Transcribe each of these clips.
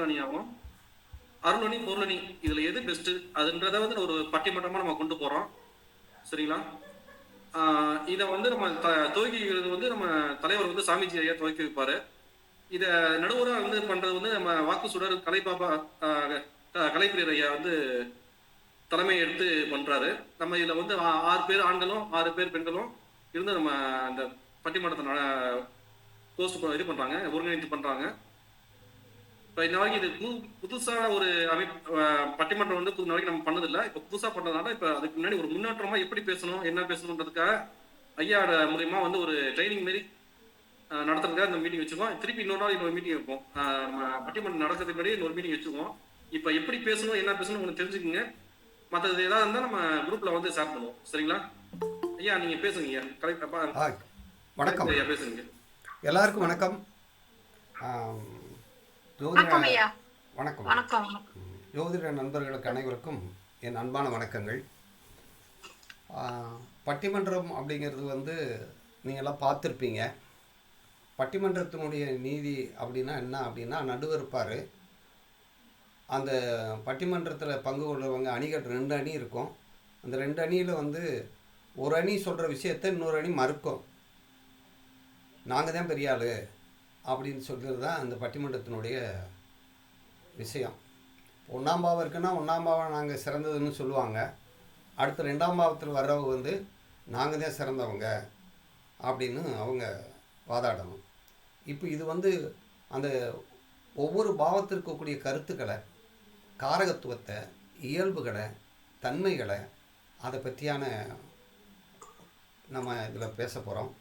அணியாகும். அருளணி பொருளணி இதுல எது பெஸ்ட் அதுன்றத வந்து ஒரு பட்டிமன்றமா நம்ம கொண்டு போறோம். சரிங்களா? இதை வந்து நம்ம துவக்கிக்கிறது வந்து நம்ம தலைவர் வந்து சாமிஜி ஐயா துவக்கி வைப்பாரு. இதை நடுவராக வந்து பண்றது வந்து நம்ம வாக்கு சுடர் கலைபாபா கலைப்பிரியர் ஐயா வந்து தலைமை எடுத்து பண்றாரு. நம்ம இதுல வந்து 6 பேர் ஆண்களும் 6 பேர் பெண்களும் இருந்து நம்ம அந்த பட்டிமன்றத்தை போஸ்ட் இது பண்றாங்க, ஒருங்கிணைத்து பண்றாங்க. இப்போ இந்த வரைக்கும் இது புதுசா ஒரு பட்டிமன்றம் வந்து புது வரைக்கும் நம்ம பண்ணதில்லை. இப்போ புதுசா பண்ணதுனால இப்போ அதுக்கு முன்னாடி ஒரு முன்னேற்றமா எப்படி பேசணும் என்ன பேசணுன்றதுக்காக ஐயாவோட மூலியமா வந்து ஒரு ட்ரைனிங் மாரி நடத்துறதுக்காக இந்த மீட்டிங் வச்சுக்கோம். திருப்பி இன்னொரு நாள் இன்னொரு மீட்டிங் வைப்போம். நம்ம பட்டிமன்றம் நடக்கிறதுக்கு முன்னாடி இன்னொரு மீட்டிங் வச்சுக்குவோம். இப்போ எப்படி பேசணும் என்ன பேசணும் உங்களுக்கு தெரிஞ்சுக்குங்க. மற்றது ஏதாவது இருந்தால் நம்ம குரூப்ல வந்து ஷேர் பண்ணுவோம். சரிங்களா? ஐயா நீங்க பேசுங்க ஐயா. கரெக்டா? வணக்கம் ஐயா, பேசுங்க. எல்லாருக்கும் வணக்கம். வணக்கம். ஜோதிட நண்பர்களுக்கு அனைவருக்கும் என் அன்பான வணக்கங்கள். பட்டிமன்றம் அப்படிங்கிறது வந்து நீங்கள்லாம் பார்த்துருப்பீங்க. பட்டிமன்றத்தினுடைய நீதி அப்படின்னா என்ன அப்படின்னா, நடுவர் இருப்பார். அந்த பட்டிமன்றத்தில் பங்கு கொள்கிறவங்க அணிகள் 2 அணி இருக்கும். அந்த 2 அணியில் வந்து ஒரு அணி சொல்கிற விஷயத்தை இன்னொரு அணி மறுக்கும். நாங்கள் தான் பெரிய ஆள் அப்படின்னு சொல்கிறது தான் அந்த பட்டிமன்றத்தினுடைய விஷயம். 1ஆம் பாவம் இருக்குன்னா 1ஆம் பாவம் நாங்கள் சிறந்ததுன்னு சொல்லுவாங்க. அடுத்த 2ஆம் பாவத்தில் வர்றவங்க வந்து நாங்கள் தான் சிறந்தவங்க அப்படின்னு அவங்க வாதாடணும். இப்போ இது வந்து அந்த ஒவ்வொரு பாவத்திற்கு இருக்கக்கூடிய கருத்துக்களை, காரகத்துவத்தை, இயல்புகளை, தன்மைகளை, அதை பற்றியான நம்ம இதில் பேச போகிறோம்.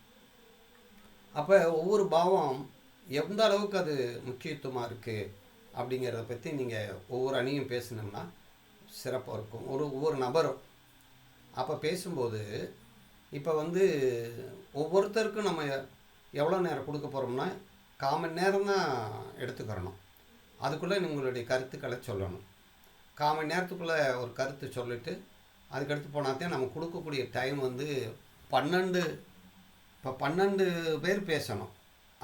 அப்போ ஒவ்வொரு பாவம் எந்த அளவுக்கு அது முக்கியத்துவமாக இருக்குது அப்படிங்கிறத பற்றி நீங்கள் ஒவ்வொரு அணியும் பேசணும்னா சிறப்பாக இருக்கும். ஒவ்வொரு நபரும் அப்போ பேசும்போது இப்போ வந்து ஒவ்வொருத்தருக்கும் நம்ம எவ்வளோ நேரம் கொடுக்க போகிறோம்னா 1/4 மணி நேரம் தான் எடுத்துக்கிறணும். அதுக்குள்ளே உங்களுடைய கருத்துக்களை சொல்லணும். 1/4 மணி நேரத்துக்குள்ளே ஒரு கருத்து சொல்லிவிட்டு அதுக்கடுத்து போனால்தான் நம்ம கொடுக்கக்கூடிய டைம் வந்து 12 பேர் பேசணும்.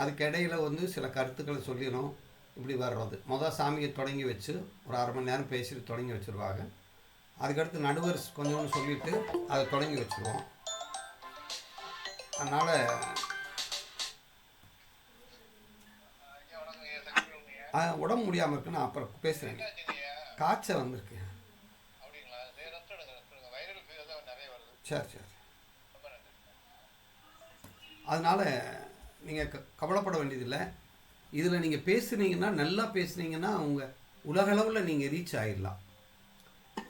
அதுக்கு இடையில் வந்து சில கருத்துக்களை சொல்லிடணும். இப்படி வர்றது சாமியை தொடங்கி வச்சு ஒரு 1/2 மணி நேரம் பேசிட்டு தொடங்கி வச்சுருவாங்க. அதுக்கடுத்து நடுவர் கொஞ்சோன்னு சொல்லிவிட்டு அதை தொடங்கி வச்சுருவோம். அதனால் உடம்பு முடியாமல் இருக்கு. நான் அப்புறம் பேசுகிறேன். காய்ச்சல் வந்திருக்கு. சரி. அதனால் நீங்கள் கவலைப்பட வேண்டியதில்லை. இதில் நீங்கள் பேசுனீங்கன்னா, நல்லா பேசுனீங்கன்னா உங்கள் உலகளவில் நீங்கள் ரீச் ஆகிடலாம்.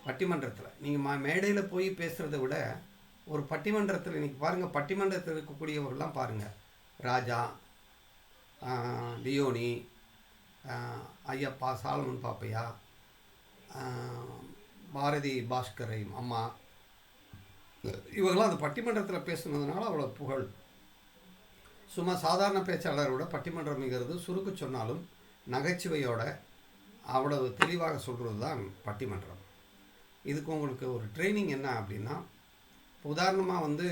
பட்டிமன்றத்தில் நீங்கள் மேடையில் போய் பேசுகிறத விட ஒரு பட்டிமன்றத்தில் இன்றைக்கி பாருங்கள், பட்டிமன்றத்தில் இருக்கக்கூடியவர்கள்லாம் பாருங்கள். ராஜா, லியோனி, ஐயப்பா, சாலமன் பாப்பையா, பாரதி பாஸ்கரை அம்மா, இவங்களாம் அந்த பட்டிமன்றத்தில் பேசுனதுனால அவ்வளோ புகழ். சும்மா சாதாரண பேச்சாளரோட பட்டிமன்றம்ங்கிறது சுருக்கு சொன்னாலும் நகைச்சுவையோட அவ்வளவு தெளிவாக சொல்கிறது தான் பட்டிமன்றம். இதுக்கு உங்களுக்கு ஒரு ட்ரைனிங் என்ன அப்படின்னா, உதாரணமாக வந்து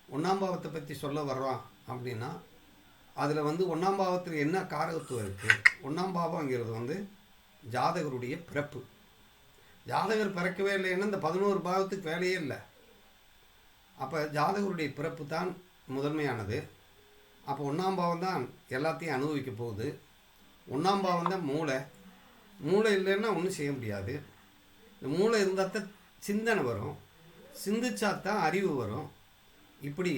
1ஆம் பாவத்தை பற்றி சொல்ல வர்றோம் அப்படின்னா அதில் வந்து 1ஆம் பாவத்தில் என்ன காரகத்துவம் இருக்குது. 1ஆம் பாவங்கிறது வந்து ஜாதகருடைய பிறப்பு. ஜாதகர் பிறக்கவே இல்லைன்னா இந்த 11 பாவத்துக்கு வேலையே இல்லை. அப்போ ஜாதகருடைய பிறப்பு தான் முதன்மையானது. அப்போ 1ஆம் பாவம் தான் எல்லாத்தையும் அனுபவிக்க போகுது. 1ஆம் பாவம் தான் மூளை இல்லைன்னா ஒன்றும் செய்ய முடியாது. இந்த மூளை இருந்தால் தான் சிந்தனை வரும், சிந்திச்சா தான் அறிவு வரும். இப்படி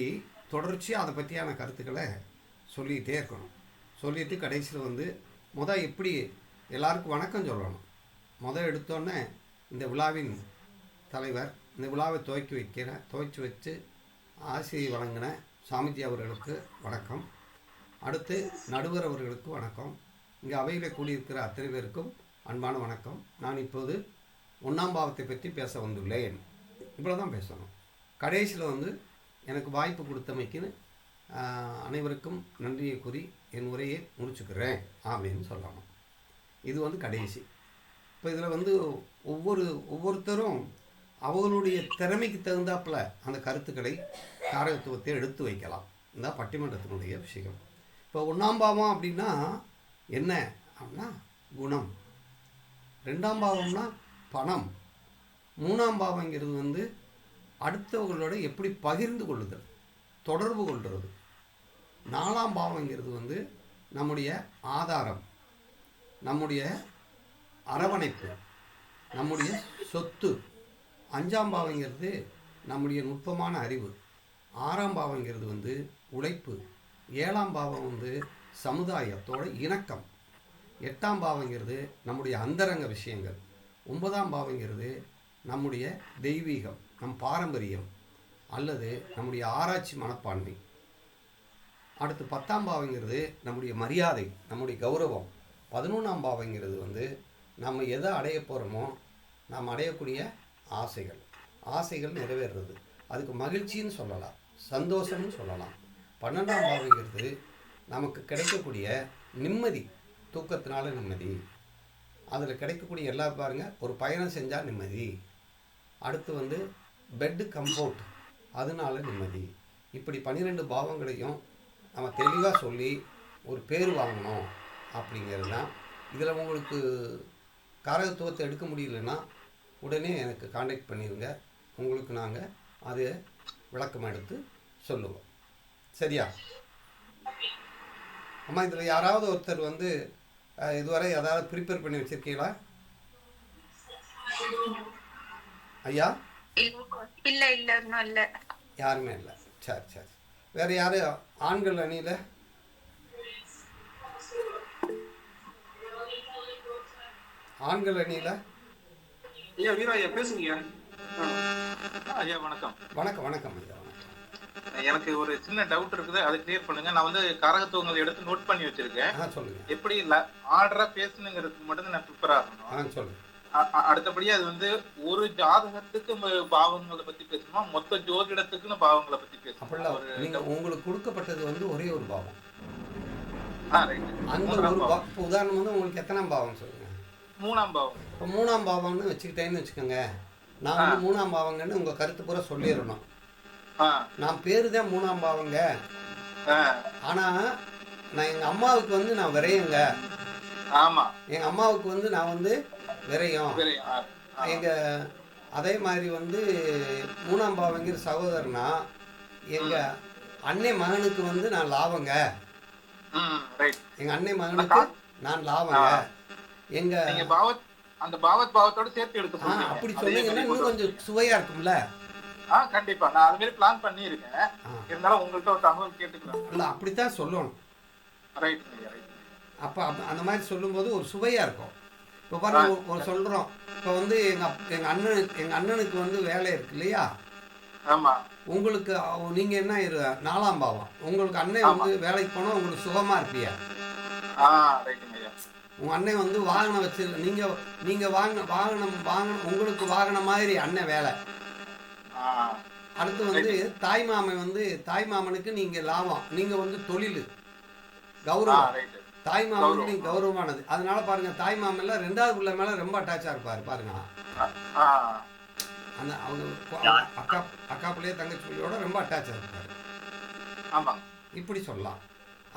தொடர்ச்சியாக அதை பற்றியான கருத்துக்களை சொல்லிகிட்டே இருக்கணும். சொல்லிவிட்டு கடைசியில் வந்து எப்படி எல்லாருக்கும் வணக்கம் சொல்லணும். எடுத்தோடனே இந்த விழாவின் தலைவர் இந்த விழாவை துவக்கி வச்சு ஆசி வழங்கின சாமிஜி அவர்களுக்கு வணக்கம். அடுத்து நடுவர் அவர்களுக்கு வணக்கம். இங்கே அவையில் கூடியிருக்கிற அத்தனை பேருக்கும் அன்பான வணக்கம். நான் இப்போது 1ஆம் பாவத்தை பற்றி பேச வந்துள்ளேன். இவ்வளோ தான் பேசணும். கடைசியில் வந்து எனக்கு வாய்ப்பு கொடுத்தமைக்குன்னு அனைவருக்கும் நன்றியை கூறி என் உரையை முடிச்சுக்கிறேன் அப்படின்னு சொல்லணும். இது வந்து கடைசி. இப்போ இதில் வந்து ஒவ்வொருத்தரும் அவர்களுடைய திறமைக்கு தகுந்தாப்புல அந்த கருத்துக்களை காரகத்துவத்தை எடுத்து வைக்கலாம். இந்த பட்டிமன்றத்தினுடைய விஷயம். இப்போ 1ஆம் பாவம் அப்படின்னா என்ன அப்படின்னா குணம். 2ஆம் பாவம்னா பணம். 3ஆம் பாவங்கிறது வந்து அடுத்தவர்களோட எப்படி பகிர்ந்து கொள்ளுதல், தொடர்பு கொள்வது. 4ஆம் பாவங்கிறது வந்து நம்முடைய ஆதாரம், நம்முடைய அரவணைப்பு, நம்முடைய சொத்து. 5ஆம் பாவங்கிறது நம்முடைய நுட்பமான அறிவு. 6ஆம் பாவங்கிறது வந்து உழைப்பு. 7ஆம் பாவம் வந்து சமுதாயத்தோட இணக்கம். 8ஆம் பாவங்கிறது நம்முடைய அந்தரங்க விஷயங்கள். 9ஆம் பாவங்கிறது நம்முடைய தெய்வீகம், நம் பாரம்பரியம் அல்லது நம்முடைய ஆராய்ச்சி மனப்பான்மை. அடுத்து 10ஆம் பாவங்கிறது நம்முடைய மரியாதை, நம்முடைய கௌரவம். 11ஆம் பாவங்கிறது வந்து நம்ம எதை அடைய போகிறோமோ நாம் அடையக்கூடிய ஆசைகள், ஆசைகள் நிறைவேறுறது. அதுக்கு மகிழ்ச்சின்னு சொல்லலாம், சந்தோஷம்னு சொல்லலாம். 12ஆம் பாவங்கிறது நமக்கு கிடைக்கக்கூடிய நிம்மதி, தூக்கத்தினால நிம்மதி. அதில் கிடைக்கக்கூடிய எல்லா பாருங்கள், ஒரு பயணம் செஞ்சால் நிம்மதி. அடுத்து வந்து பெட்டு கம்ஃபோர்ட், அதனால நிம்மதி. இப்படி 12 பாவங்களையும் நம்ம தெளிவாக சொல்லி ஒரு பேர் வாங்கணும் அப்படிங்கிறது தான். இதில் உங்களுக்கு காரகத்துவத்தை எடுக்க முடியலன்னா உடனே எனக்கு காண்டாக்ட் பண்ணிடுங்க, உங்களுக்கு நாங்கள் அது விளக்கம் எடுத்து சொல்லுவோம். சரியா? அம்மா, இதில் யாராவது ஒருத்தர் வந்து இதுவரை ஏதாவது ப்ரிப்பேர் பண்ணி வச்சுருக்கீங்களா ஐயா? இல்ல இல்ல இல்ல, யாருமே இல்லை. சரி சரி. வேறு யார் ஆண்கள் அணியில்? ஆண்கள் அணியில் ஐயா வீரா ஐயா பேசுங்க. ஐயா வணக்கம். வணக்கம் வணக்கம் ஐயா, வணக்கம். எனக்கு ஒரு சின்ன டவுட் இருக்குது, அதை கிளியர் பண்ணுங்க. நான் வந்து காரகத்துவங்களை எடுத்து நோட் பண்ணி வச்சிருக்கேன். சொல்லுங்க. எப்படி ஆர்டரா பேசணுங்கிறதுக்கு மட்டும் நான் ப்ரிப்பேர் ஆகணும். சொல்லுங்க. அடுத்தபடியா அது வந்து ஒரு ஜாதகத்துக்கு பாவங்களை பத்தி பேசணுமா, மொத்த ஜோதிடத்துக்குன்னு பாவங்களை பத்தி பேசணும்? நீங்க உங்களுக்கு கொடுக்கப்பட்டது வந்து ஒரே ஒரு பாவம். அந்த ஒரு உதாரணம் வந்து உங்களுக்கு எத்தனாம் பாவம் சொல்லுங்க? 3ஆம் பாவம். இப்போ 3ஆம் பாவம்னு வச்சுக்கிட்டேன்னு வச்சுக்கோங்க. நான் வந்து 3ஆம் பாவங்கன்னு உங்க கருத்து பூரா சொல்லிடணும். நான் பேரு தான் 3ஆம் பாவங்க, ஆனா நான் எங்க அம்மாவுக்கு வந்து நான் விரையுங்க. ஆமா, எங்க அம்மாவுக்கு வந்து நான் வந்து விரையும். எங்க அதே மாதிரி வந்து 3ஆம் பாவங்கிற சகோதரனா எங்க அன்னை மகனுக்கு வந்து நான் லாபங்க. எங்க அன்னை மகனுக்கு நான் லாபங்க. எங்க அந்த பாவத்தோட சேர்த்து எடுத்து அப்படி சொன்னீங்கன்னா இன்னும் கொஞ்சம் சுவையா இருக்கும்ல. கண்டிப்பா நான் அது மாதிரி பிளான் பண்ணி இருக்கேன். இருந்தாலும் உங்கள்கிட்ட ஒரு தகவல் கேட்டுக்கிறேன். இல்ல, அப்படித்தான் சொல்லணும். ரைட். அப்ப அந்த மாதிரி சொல்லும்போது ஒரு சுவையா இருக்கும். இப்போ பாருங்க, ஒரு சொல்றோம், இப்போ வந்து எங்க அண்ணனுக்கு வந்து வேலை இருக்கு இல்லையா? ஆமா. உங்களுக்கு நீங்க என்ன 4ஆம் பாவம், உங்களுக்கு அண்ணன் வந்து வேலைக்கு போனா உங்களுக்கு சுகமா இருப்பியா? உங்க அண்ணன் வந்து வாகனம் வச்சு நீங்க வாகனம் உங்களுக்கு வாகனம் மாதிரி அண்ணன் வேலை. அடுத்து வந்து தாய்மாமனுக்கு நீங்க லாபம், நீங்க வந்து தொழில் கௌரவம். தாய்மாமனுக்கு நீங்க கௌரவமானது. அதனால பாருங்க, தாய்மாமன்ல 2வது பிள்ளை மேல ரொம்ப அட்டாச்சா இருப்பாரு பாருங்க. அந்த அவங்க அக்கா பிள்ளைய தங்கச்சி பிள்ளையோட ரொம்ப அட்டாச்சா இருப்பாரு. இப்படி சொல்லலாம்.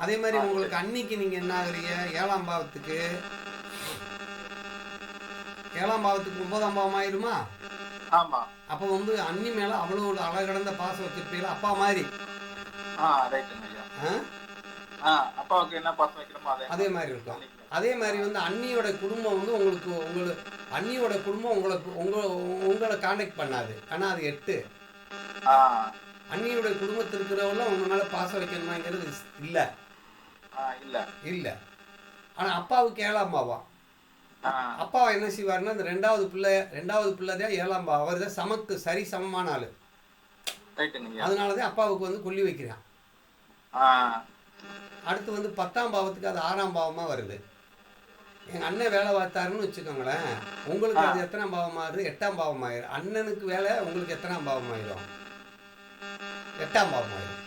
அதே மாதிரி உங்களுக்கு அன்னைக்கு நீங்க என்ன ஆகுறீங்க, 7ஆம் பாவத்துக்கு 9ஆம் பாவம் ஆயிருமா? அப்ப வந்து அன்னி மேல அவ்வளவு அழகடந்த பாசம் வச்சிருப்பீங்களா, அப்பா மாதிரி. அப்பாவுக்கு என்ன பாசம் வைக்கிறோமோ அதே மாதிரி இருக்கும். அதே மாதிரி வந்து அண்ணியோட குடும்பம் வந்து உங்களுக்கு அண்ணியோட குடும்பம் உங்களை கான்டாக்ட் பண்ணாது. ஆனா அது 8. அண்ணியோட குடும்பத்தில் இருக்கிறவங்க உங்க மேல பாசம் வைக்கணுமாங்கிறது இல்ல. ஆனா அப்பாவுக்கு 7ஆம் பாவம். அப்பா என்ன செய்வாருன்னா, அந்த 2வது பிள்ளை தான் 7ஆம் பாவம். அவர் தான் சமக்கு சரி சமமான ஆளு. அதனாலதான் அப்பாவுக்கு வந்து கொல்லி வைக்கிறான். அடுத்து வந்து 10ஆம் பாவத்துக்கு அது 6ஆம் பாவமா வருது. எங்க அண்ணன் வேலை பார்த்தாருன்னு வச்சுக்கோங்களேன், உங்களுக்கு அது எத்தனாம் பாவம் ஆகுது? 8ஆம் பாவம் ஆயிரும். அண்ணனுக்கு வேலை உங்களுக்கு எத்தனாம் பாவம் ஆயிரும்? 8ஆம் பாவம் ஆயிரும்.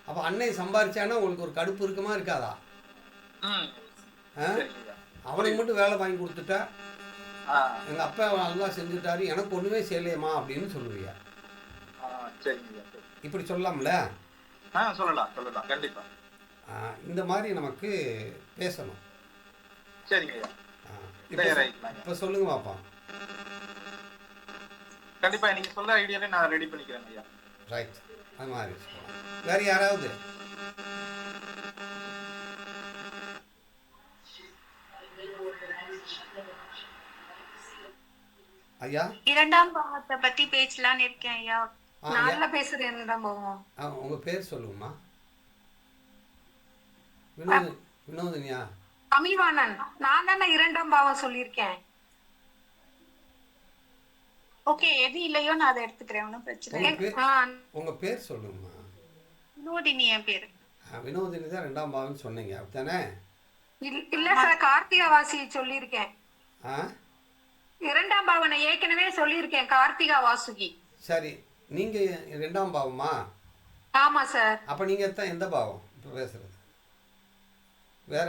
அப்ப அண்ணன் சம்பாரிச்சானா உங்களுக்கு ஒரு கடுப்பு இருக்குமா இருக்காதா? அவனுக்கு மட்டும் வேலை வாங்கி கொடுத்துட்டா, எங்க அப்பா நல்லா செஞ்சுட்டாரு, எனக்கு ஒண்ணுமே செய்யலையம்மா அப்படின்னு சொல்லுவியா? இப்படி சொல்லலாம்ல? சொல்லலாம் கண்டிப்பா. இந்த மாதிரி நமக்கு பேசணும். சரிங்க ஐயா, இப்போ தயாராகிக்கலாம். இப்போ சொல்லுங்க பாப்பா. கண்டிப்பா நீங்க சொல்ற ஐடியாவே நான் ரெடி பண்ணிக்கிறேன் ஐயா. ரைட், அது மாதிரி சொல்லலாம். வேறு யாராவது? ஐயா, இரண்டாம் பாவத்தை பத்தி பேசலான்னு இருக்கேன் ஐயா. ஆ, நல்லா பேசுறேன் இரண்டாம் பாவம். உங்கள் பேர் சொல்லுங்கம்மா. வினோதினியா? தமிழ்வாணன். நான் தானே இரண்டாம் பாவம் சொல்லியிருக்கேன். ஓகே, எது இல்லையோ நான் அதை எடுத்துக்கிறேன், ஒன்றும் பிரச்சனை இல்லை. உங்கள் பேர் சொல்லுங்கம்மா. வினோதினி என் பேரு. வினோதினி தான் ரெண்டாம் பாவம்னு சொன்னீங்க அப்படித்தானே? இல்ல சார், கார்த்திகா வாசி சொல்லியிருக்கேன். இரண்டாம் பாவனை ஏற்கனவே சொல்லியிருக்கேன், கார்த்திகா வாசுகி. சரி, நீங்கள் ரெண்டாம் பாவமா? ஆமா சார். அப்போ நீங்கள் தான் எந்த பாவம் இப்போ பேசுறது? வேற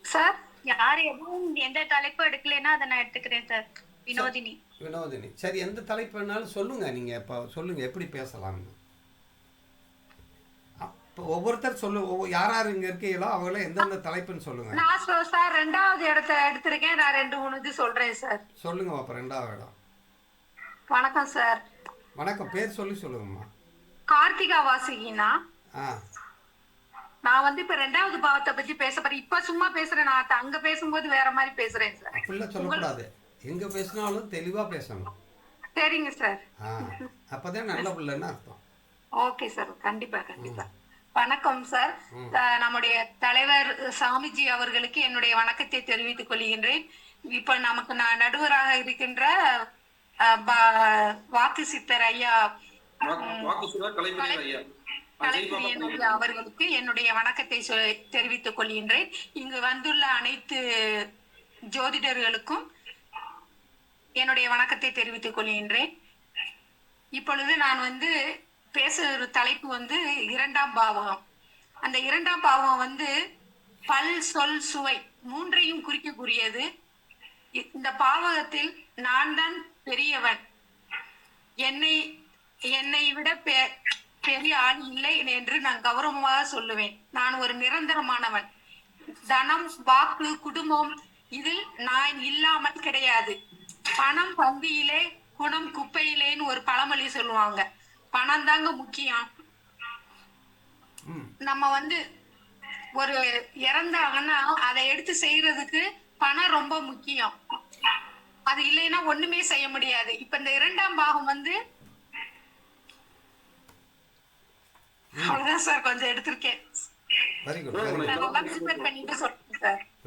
சார், யார் எதுவும் எந்த தலைப்பு எடுக்கலைன்னா அதை நான் எடுத்துக்கிறேன் சார். வினோதினி. வினோதினி, சரி, எந்த தலைப்பு வேணாலும் சொல்லுங்க. நீங்கள் இப்போ சொல்லுங்க எப்படி பேசலாம்னு. இப்போ ஒவ்வொருத்தர் யார் யார் இங்கே இருக்கீங்களோ அவங்கள எந்தெந்த தலைப்புன்னு சொல்லுங்க. நான் சார் ரெண்டாவது இடத்த எடுத்திருக்கேன். நான் 2-3 இது சொல்றேன் சார். சொல்லுங்க அப்போ ரெண்டாவது இடம். வணக்கம் சார். வணக்கம், பேர் சொல்லுங்கம்மா. கார்த்திகா வாசுகினா. ஆ, நான் வந்து இப்ப ரெண்டாவது பாவத்தை பத்தி பேச போறேன். இப்ப சும்மா பேசுறேன், நான் அங்க பேசும்போது வேற மாதிரி பேசுறேன் சார். அப்படிலாம் சொல்லக்கூடாது, எங்க பேசினாலும் தெளிவா பேசணும். சரிங்க சார். அப்பதான் நல்ல பிள்ளைன்னு அர்த்தம். ஓகே சார், கண்டிப்பா கண்டிப்பா. வணக்கம் சார். நம்முடைய தலைவர் சாமிஜி அவர்களுக்கு என்னுடைய வணக்கத்தை தெரிவித்துக் கொள்கின்றேன். இப்ப நமக்கு நடுவராக இருக்கின்ற வாக்கு சித்தர் ஐயா அவர்களுக்கு என்னுடைய வணக்கத்தை தெரிவித்துக் கொள்கின்றேன். இங்கு வந்துள்ள அனைத்து ஜோதிடர்களுக்கும் என்னுடைய வணக்கத்தை தெரிவித்துக் கொள்கின்றேன். இப்பொழுது நான் வந்து பேசுற தலைப்பு வந்து இரண்டாம் பாவம். அந்த இரண்டாம் பாவம் வந்து பல், சொல், சுவை மூன்றையும் குறிக்கக்கூடியது. இந்த பாவகத்தில் நான் தான் பெரியவன், என்னை விட பெரிய ஆள் இல்லை என்று நான் கௌரவமாக சொல்லுவேன். நான் ஒரு நிரந்தரமானவன். தனம், வாக்கு, குடும்பம் இதில் நான் இல்லாமல் கிடையாது. பணம் பந்தியிலே, குணம் குப்பையிலேன்னு ஒரு பழமொழி சொல்லுவாங்க. பணம் தாங்க முக்கியம். நம்ம வந்து ஒரு இறந்தாங்கன்னா அதை எடுத்து செய்யறதுக்கு பணம் ரொம்ப முக்கியம். அது இல்லைன்னா ஒண்ணுமே செய்ய முடியாது. இப்ப இந்த இரண்டாம் பாகம் வந்து அவ்வளவுதான் சார், கொஞ்சம் எடுத்திருக்கேன். Very good, very good,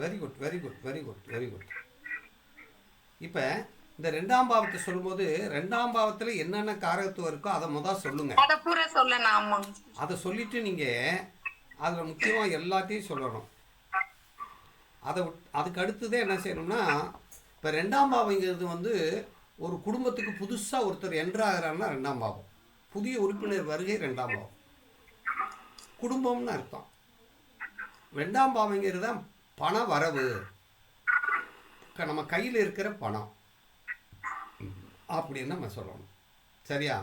very good, very good, very good. இப்ப இந்த ரெண்டாம் பாவத்தை சொல்லும்போது ரெண்டாம் பாவத்துல என்னென்ன காரகத்துவம் இருக்கோ அதை முதல் சொல்லுங்க. அதை சொல்லிட்டு நீங்க அதுல முக்கியமா எல்லாத்தையும் சொல்லணும். அதுக்கு அடுத்ததே என்ன செய்யணும்னா, இப்ப ரெண்டாம் பாவங்கிறது வந்து ஒரு குடும்பத்துக்கு புதுசா ஒருத்தர் என்ட்ராகிறான்னா ரெண்டாம் பாவம். புதிய உறுப்பினர் வருகை ரெண்டாம் பாவம். குடும்பம்னு அர்த்தம். ரெண்டாம் பாவங்கிறது தான் பண வரவு, நம்ம கையில் இருக்கிற பணம் அப்படின்னு நம்ம சொல்லணும். சரியா?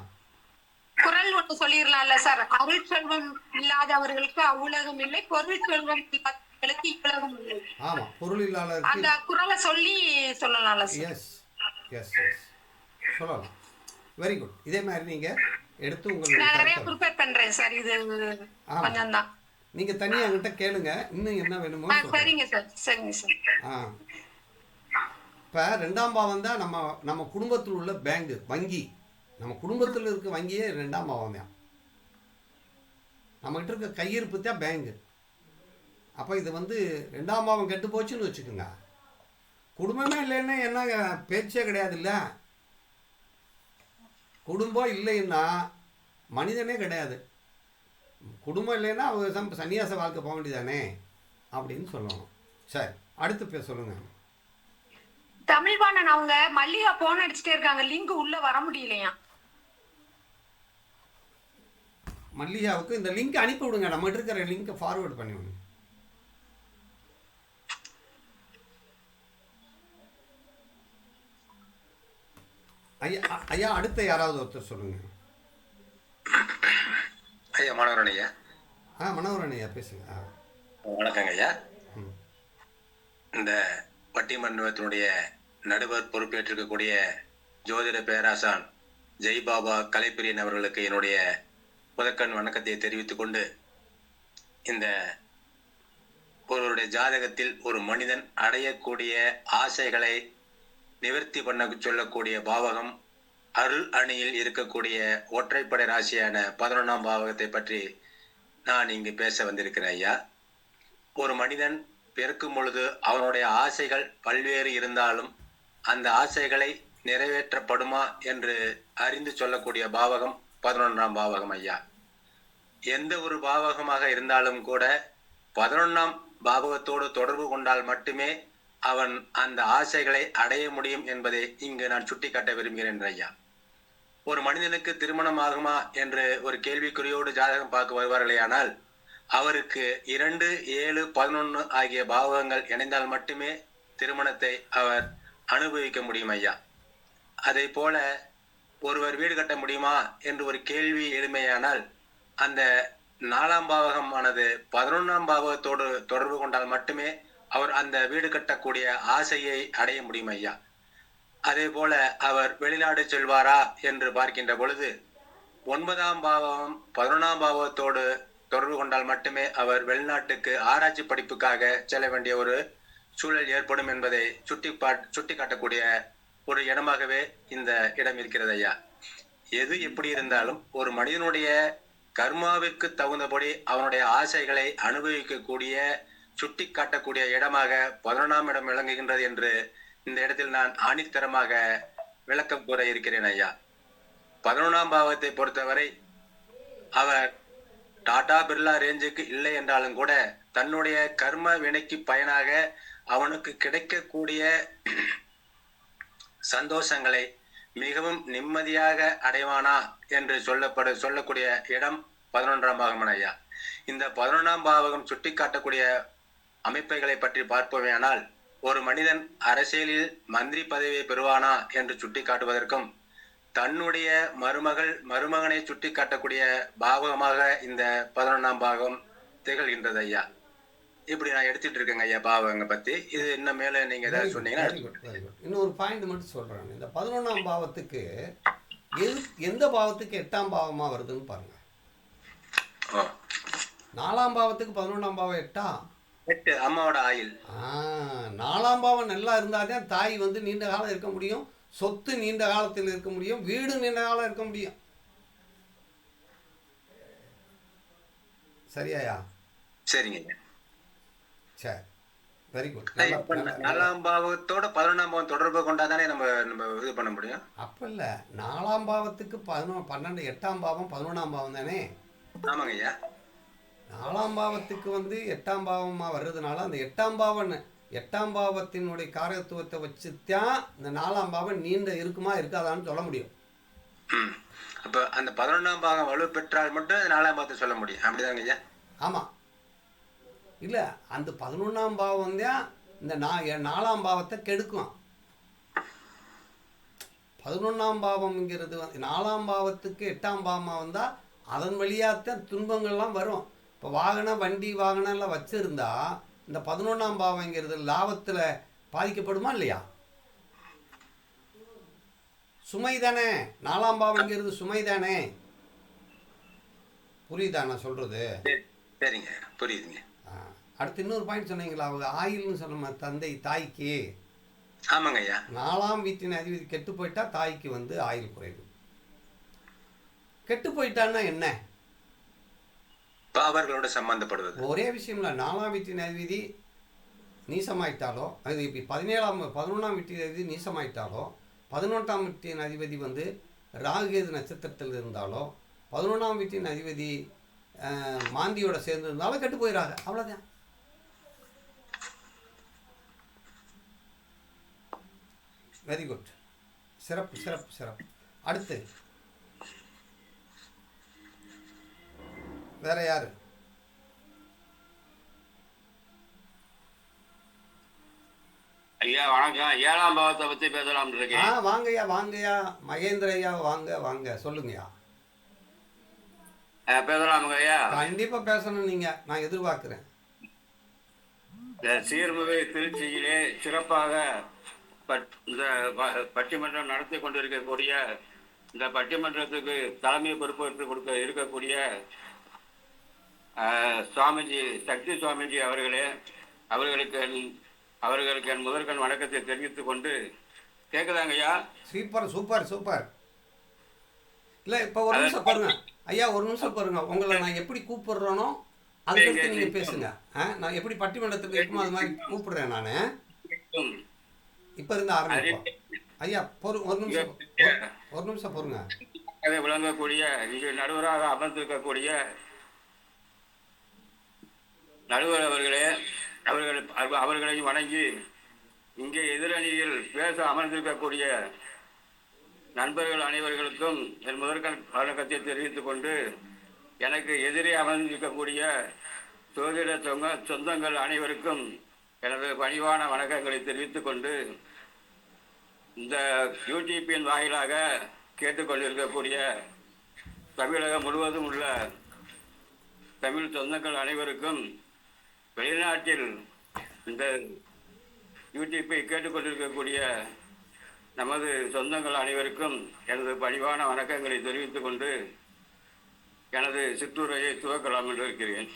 குறள் ஒன்று சொல்லிடலாம்ல சார், அருள் செல்வம் இல்லாதவர்களுக்கு அவ்வுலகம் இல்லை, பொருள் செல்வம் இல்லாதவர்களுக்கு இவ்வுலகம் இல்லை. ஆமா, பொருள் இல்லாதவர்களுக்கு அந்த குறளை சொல்லலாம்ல சார். எஸ் எஸ் எஸ் சொல்லலாம். Very good. இதே மாதிரி நீங்க எடுத்து உங்களுக்கு நிறைய ப்ரிப்பேர் பண்றேன் சார். இது கொஞ்சம் தான், நீங்க தனியா என்கிட்ட கேளுங்க, இன்னும் என்ன வேணுமோ. சரிங்க சார், சரிங்க சார். இப்போ ரெண்டாம் பாவம் தான் நம்ம குடும்பத்தில் உள்ள பேங்கு, வங்கி. நம்ம குடும்பத்தில் இருக்க வங்கியே ரெண்டாம் பாவம் தான். நம்மகிட்ட இருக்க கையிருப்பு தான் பேங்கு. அப்போ இது வந்து ரெண்டாம் பாவம் கெட்டு போச்சுன்னு வச்சுக்கோங்க, குடும்பமே இல்லைன்னா என்ன பேச்சே கிடையாது. இல்லை, குடும்பம் இல்லைன்னா மனிதனே கிடையாது. குடும்பம் இல்லைன்னா அவங்க சன்னியாச வாழ்க்கை போக வேண்டியதானே அப்படின்னு சொல்லணும். சரி, அடுத்து சொல்லுங்க. தமிழ்வாணன் அவங்க மல்லிகா போன் அடிச்சுட்டே இருக்காங்க, லிங்க் உள்ள வர முடியலையா? மல்லிகாவுக்கு இந்த லிங்க் அனுப்பி விடுங்க, நம்ம இருக்கிற லிங்கை ஃபார்வர்ட் பண்ணி விடுங்க. ஐயா அடுத்த யாராவது ஒருத்தர் சொல்லுங்க. ஐயா மனோகரன் ஐயா. மனோகரன் ஐயா பேசுங்க. வணக்கங்க ஐயா. ம். இந்த பட்டிமன்றத்தினுடைய நடுவர் பொறுப்பேற்றிருக்கக்கூடிய ஜோதிட பேராசான் ஜெய் பாபா கலைப்பிரியன் அவர்களுக்கு என்னுடைய முதற்கண் வணக்கத்தை தெரிவித்துக் கொண்டு, இந்த ஒருவருடைய ஜாதகத்தில் ஒரு மனிதன் அடையக்கூடிய ஆசைகளை நிவர்த்தி பண்ண சொல்லக்கூடிய பாவகம் அருள் அணியில் இருக்கக்கூடிய ஒற்றைப்படை ராசியான 11ஆம் பாவகத்தை பற்றி நான் இங்கு பேச வந்திருக்கிறேன் ஐயா. ஒரு மனிதன் பிறக்கும் பொழுது அவனுடைய ஆசைகள் பல்வேறு இருந்தாலும் அந்த ஆசைகளை நிறைவேற்றப்படுமா என்று அறிந்து சொல்லக்கூடிய பாவகம் 11ஆம் பாவகம் ஐயா. எந்த ஒரு பாவகமாக இருந்தாலும் கூட 11ஆம் பாவகத்தோடு தொடர்பு கொண்டால் மட்டுமே அவன் அந்த ஆசைகளை அடைய முடியும் என்பதை இங்கு நான் சுட்டிக்காட்ட விரும்புகிறேன் ஐயா. ஒரு மனிதனுக்கு திருமணம் ஆகுமா என்று ஒரு கேள்விக்குறியோடு ஜாதகம் பார்க்க வருவார்களேயானால் அவருக்கு 2, 7, 11 ஆகிய பாவகங்கள் இணைந்தால் மட்டுமே திருமணத்தை அவர் அனுபவிக்க முடியும் ஐயா. அதே போல ஒருவர் வீடு கட்ட முடியுமா என்று ஒரு கேள்வி எழுமையானால் அந்த 4ஆம் பாவகமானது 11ஆம் பாவகத்தோடு தொடர்பு கொண்டால் மட்டுமே அவர் அந்த வீடு கட்டக்கூடிய ஆசையை அடைய முடியும் ஐயா. அதே போல அவர் வெளிநாடு செல்வாரா என்று பார்க்கின்ற பொழுது 9ஆம் பாவகம் 11ஆம் பாவகத்தோடு தொடர்பு கொண்டால் மட்டுமே அவர் வெளிநாட்டுக்கு ஆராய்ச்சி படிப்புக்காக செல்ல வேண்டிய ஒரு சூழல் ஏற்படும் என்பதை சுட்டி காட்டக்கூடிய ஒரு இடமாகவே இந்த இடம் இருக்கிறது ஐயா. எது எப்படி இருந்தாலும் ஒரு மனிதனுடைய கர்மாவிற்கு தகுந்தபடி அவனுடைய ஆசைகளை அனுபவிக்கக்கூடிய சுட்டி காட்டக்கூடிய இடமாக 11ஆம் இடம் விளங்குகின்றது என்று இந்த இடத்தில் நான் ஆணித்தரமாக விளக்கம் கூற இருக்கிறேன் ஐயா. 11ஆம் பாவத்தை பொறுத்தவரை அவர் டாடா பிர்லா ரேஞ்சுக்கு இல்லை என்றாலும் கூட தன்னுடைய கர்ம வினைக்கு பயனாக அவனுக்கு கிடைக்கக்கூடிய சந்தோஷங்களை மிகவும் நிம்மதியாக அடைவானா என்று சொல்லக்கூடிய இடம் 11ஆம் பாவகம் ஐயா. இந்த 11ஆம் பாவகம் சுட்டி காட்டக்கூடிய அமைப்புகளை பற்றி பார்ப்போமேயானால் ஒரு மனிதன் அரசியலில் மந்திரி பதவியை பெறுவானா என்று சுட்டி காட்டுவதற்கும் தன்னுடைய மருமகனை சுட்டி காட்டக்கூடிய பாவகமாக இந்த 11ஆம் பாவகம் திகழ்கின்றது ஐயா. இப்படி நான் எடுத்துட்டு இருக்கேங்க ஐயா பாவகங்களை பத்தி. இது இன்னும் மேல நீங்க ஏதாவது சொன்னீங்கன்னா இன்னொரு பாயிண்ட் மட்டும் சொல்றேன். இந்த 11ஆம் பாவத்துக்கு எந்த பாவத்துக்கு 8ஆம் பாவமா வருதுன்னு பாருங்க. 4ஆம் பாவத்துக்கு 11ஆம் பாவம் 8ஆ? 8 அம்மாவோட ஆயுள். 4ஆம் பாவம் நல்லா இருந்தாதான் தாய் வந்து நீண்ட காலம் இருக்க முடியும், சொத்து நீண்ட காலத்தில் இருக்க முடியும், வீடு நீண்ட காலம் இருக்க முடியும். சரியாயா? சரிங்க. சரி, வெரி குட். 4ஆம் பாவத்தோட 11ஆம் பாவம் தொடர்பு கொண்டாதானே நம்ம இது பண்ண முடியும். அப்ப இல்ல, 4ஆம் பாவத்துக்கு 12 8ஆம் பாவம் 11ஆம் பாவம் தானே? ஆமாங்க ஐயா. 4ஆம் பாவத்துக்கு வந்து 8ஆம் பாவமா வர்றதுனால அந்த 8ஆம் பாவத்தினுடைய காரகத்துவத்தை வச்சுத்தான் இந்த 4ஆம் பாவம் நீண்ட இருக்குமா இருக்காதான்னு சொல்ல முடியும். அப்ப அந்த 11ஆம் பாவம் வலு பெற்றால் மட்டும் 4ஆம் பாவத்தை சொல்ல முடியும், அப்படிதாங்க ஐயா? ஆமா. இல்ல, அந்த 11ஆம் பாவம் தான் இந்த 4ஆம் பாவத்தை கெடுக்கும். 11ஆம் பாவம்ங்கிறது 4ஆம் பாவத்துக்கு 8ஆம் பாவமா வந்தா அதன் வழியாகத்தான் துன்பங்கள்லாம் வரும். இப்போ வண்டி வாகனம் எல்லாம் வச்சிருந்தா இந்த 11ஆம் பாவங்கிறது லாபத்தில் பாதிக்கப்படுமா இல்லையா? சுமை தானே, 4ஆம் பாவங்கிறது சுமை தானே. புரியுதா நான் சொல்றது? சரிங்க, புரியுதுங்க. அடுத்து இன்னொரு பாயிண்ட் சொன்னீங்களா, அவங்க ஆயில்னு சொன்ன தந்தை தாய்க்கு. ஆமாங்க ஐயா. 4ஆம் வீட்டின் அதிபதி கெட்டு போயிட்டா தாய்க்கு வந்து ஆயுள் குறைவு. கெட்டு போயிட்டான்னா என்ன? அவர்களோட சம்பந்தப்படுவது ஒரே விஷயம் இல்லை. 4ஆம் வீட்டின் அதிபதி நீசமாயிட்டாலோ, அது இப்படி 11ஆம் வீட்டின் அதிபதி நீசமாயிட்டாலோ, 11ஆம் வீட்டின் அதிபதி வந்து ராகுகேது நட்சத்திரத்தில் இருந்தாலோ, 11ஆம் வீட்டின் அதிபதி மாந்தியோட சேர்ந்து இருந்தாலும் கெட்டு போயிடாது. அவ்வளோதான். Very good. சிறப்பு சிறப்பு சிறப்பு. அடுத்து வேற யாரு? ஐயா வணக்கம். 7ஆம் பாவத்தை பத்தி பேசலாம் இருக்கேன். வாங்கய்யா மகேந்திர ஐயா, வாங்க சொல்லுங்கய்யா. பேசலாமுங்க ஐயா? கண்டிப்பா பேசணும், நீங்க நான் எதிர்பார்க்கிறேன். இந்த சீர்மிகு திருச்சியிலே சிறப்பாக இந்த பட்டிமன்றம் நடத்தி கொண்டிருக்கக்கூடிய இந்த பட்டிமன்றத்துக்கு தலைமை பொறுப்பேற்று கொடுக்க இருக்கக்கூடிய சுவாமிஜி சக்தி சுவாமிஜி அவர்களே, அவர்களுக்கு என் முதற்கண் வணக்கத்தை தெரிவித்துக் கொண்டு, கேட்குதாங்க ஐயா? Super super super. இல்லை, இப்போ ஒரு நிமிஷம் பாருங்க ஐயா, ஒரு நிமிஷம் பாருங்க. உங்களை நான் எப்படி கூப்பிடுறேனோ அதுக்கடுத்து நீங்கள் பேசுங்க. நான் எப்படி பட்டிமன்றத்துக்கு இருக்குமோ அது மாதிரி கூப்பிடுறேன் நான். இப்போ இருந்து ஆரம்பிப்போம் ஐயா. ஒரு நிமிஷம் பொறுங்க. விளங்கக்கூடிய இங்கு நடுவராக அமர்ந்திருக்கக்கூடிய நடுவர் அவர்களே, அவர்களை வணங்கி, இங்கே எதிரணியில் பேச அமர்ந்திருக்கக்கூடிய நண்பர்கள் அனைவர்களுக்கும் என் முதற்கண் வணக்கத்தை தெரிவித்துக் கொண்டு, எனக்கு எதிரே அமர்ந்திருக்கக்கூடிய சோதிட சொந்தங்கள் அனைவருக்கும் எனது பணிவான வணக்கங்களை தெரிவித்துக் கொண்டு, இந்த யூடியூப்பின் வாயிலாக கேட்டுக்கொண்டிருக்கக்கூடிய தமிழகம் முழுவதும் உள்ள தமிழ் சொந்தங்கள் அனைவருக்கும், வெளிநாட்டில் இந்த யூடியூப்பை கேட்டுக்கொண்டிருக்கக்கூடிய நமது சொந்தங்கள் அனைவருக்கும் எனது பணிவான வணக்கங்களை தெரிவித்துக் கொண்டு எனது சிற்றுரையை துவக்கலாம் என்று இருக்கிறேன்.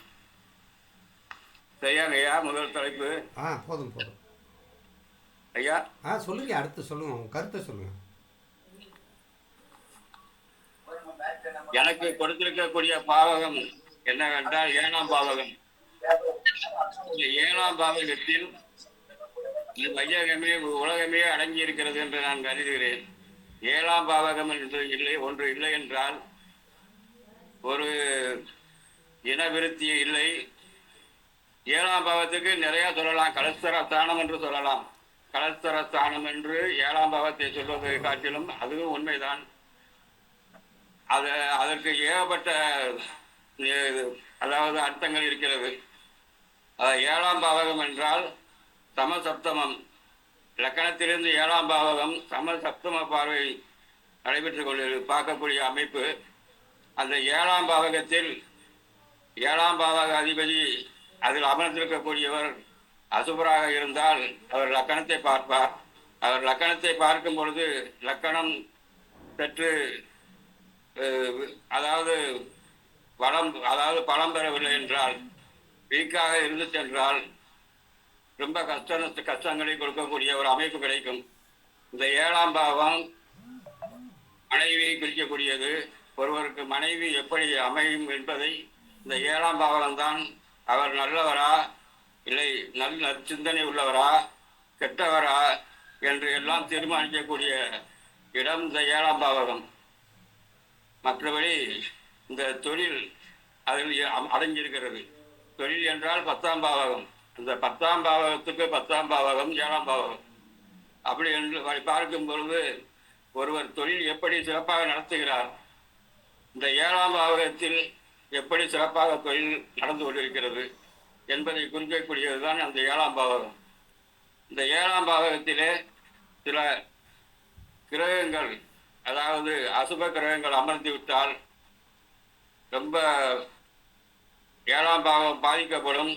சரியாங்க ஐயா? முதல் தலைப்பு. போதும் ஐயா. சொல்லுங்க, அடுத்து சொல்லுங்க, உங்க கருத்தை சொல்லுங்க. எனக்கு கொடுத்திருக்கக்கூடிய பாவகம் என்னவென்றால் 7ஆம் பாவகம். 7ஆம் பாவகத்தில் வையகமே உலகமே அடங்கி இருக்கிறது என்று நான் கருதுகிறேன். 7ஆம் பாவகம் என்று ஒன்று இல்லை என்றால் ஒரு இனவிருத்தி இல்லை. 7ஆம் பாவத்துக்கு நிறைய சொல்லலாம். கலஸ்தர ஸ்தானம் என்று சொல்லலாம். கலஸ்தர ஸ்தானம் என்று 7ஆம் பாவத்தை சொல்வதை காட்டிலும் அதுவும் உண்மைதான். அதற்கு ஏகப்பட்ட அதாவது அர்த்தங்கள் இருக்கிறது. 7ஆம் பாவகம் என்றால் சமசப்தமம். லக்கணத்திலிருந்து 7ஆம் பாவகம் சமசப்தம பார்வை நடைபெற்றுக் கொண்டு பார்க்கக்கூடிய அமைப்பு. அந்த 7ஆம் பாவகத்தில் 7ஆம் பாவக அதிபதி அதில் அமர்ந்திருக்கக்கூடியவர் அசுபராக இருந்தால் அவர் லக்கணத்தை பார்ப்பார். அவர் லக்கணத்தை பார்க்கும் பொழுது லக்கணம் சற்று பலம் பெறவில்லை என்றால், வீக்காக இருந்துச்சு என்றால் ரொம்ப கஷ்டங்களை கொடுக்கக்கூடிய ஒரு அமைப்பு கிடைக்கும். இந்த 7ஆம் பாவம் மனைவியை குறிக்கக்கூடியது. ஒருவருக்கு மனைவி எப்படி அமையும் என்பதை இந்த 7ஆம் பாவகம்தான், அவர் நல்லவரா இல்லை நல்ல சிந்தனை உள்ளவரா கெட்டவரா என்று எல்லாம் தீர்மானிக்கக்கூடிய இடம் இந்த 7ஆம் பாவகம். மற்றபடி இந்த தொழில் அதில் அடங்கியிருக்கிறது. தொழில் என்றால் 10ஆம் பாவகம். இந்த 10ஆம் பாவகத்துக்கு 10ஆம் பாவகம் 7ஆம் பாவகம். அப்படி என்று பார்க்கும் பொழுது ஒருவர் தொழில் எப்படி சிறப்பாக நடத்துகிறார், இந்த 7ஆம் பாவகத்தில் எப்படி சிறப்பாக தொழில் நடந்து கொண்டிருக்கிறது என்பதை குறிக்கக்கூடியதுதான் அந்த 7ஆம் பாவகம். இந்த 7ஆம் பாவகத்திலே சில கிரகங்கள், அதாவது அசுப கிரகங்கள் அமர்ந்து விட்டால் ரொம்ப 7ஆம் பாவம் பாதிக்கப்படும்.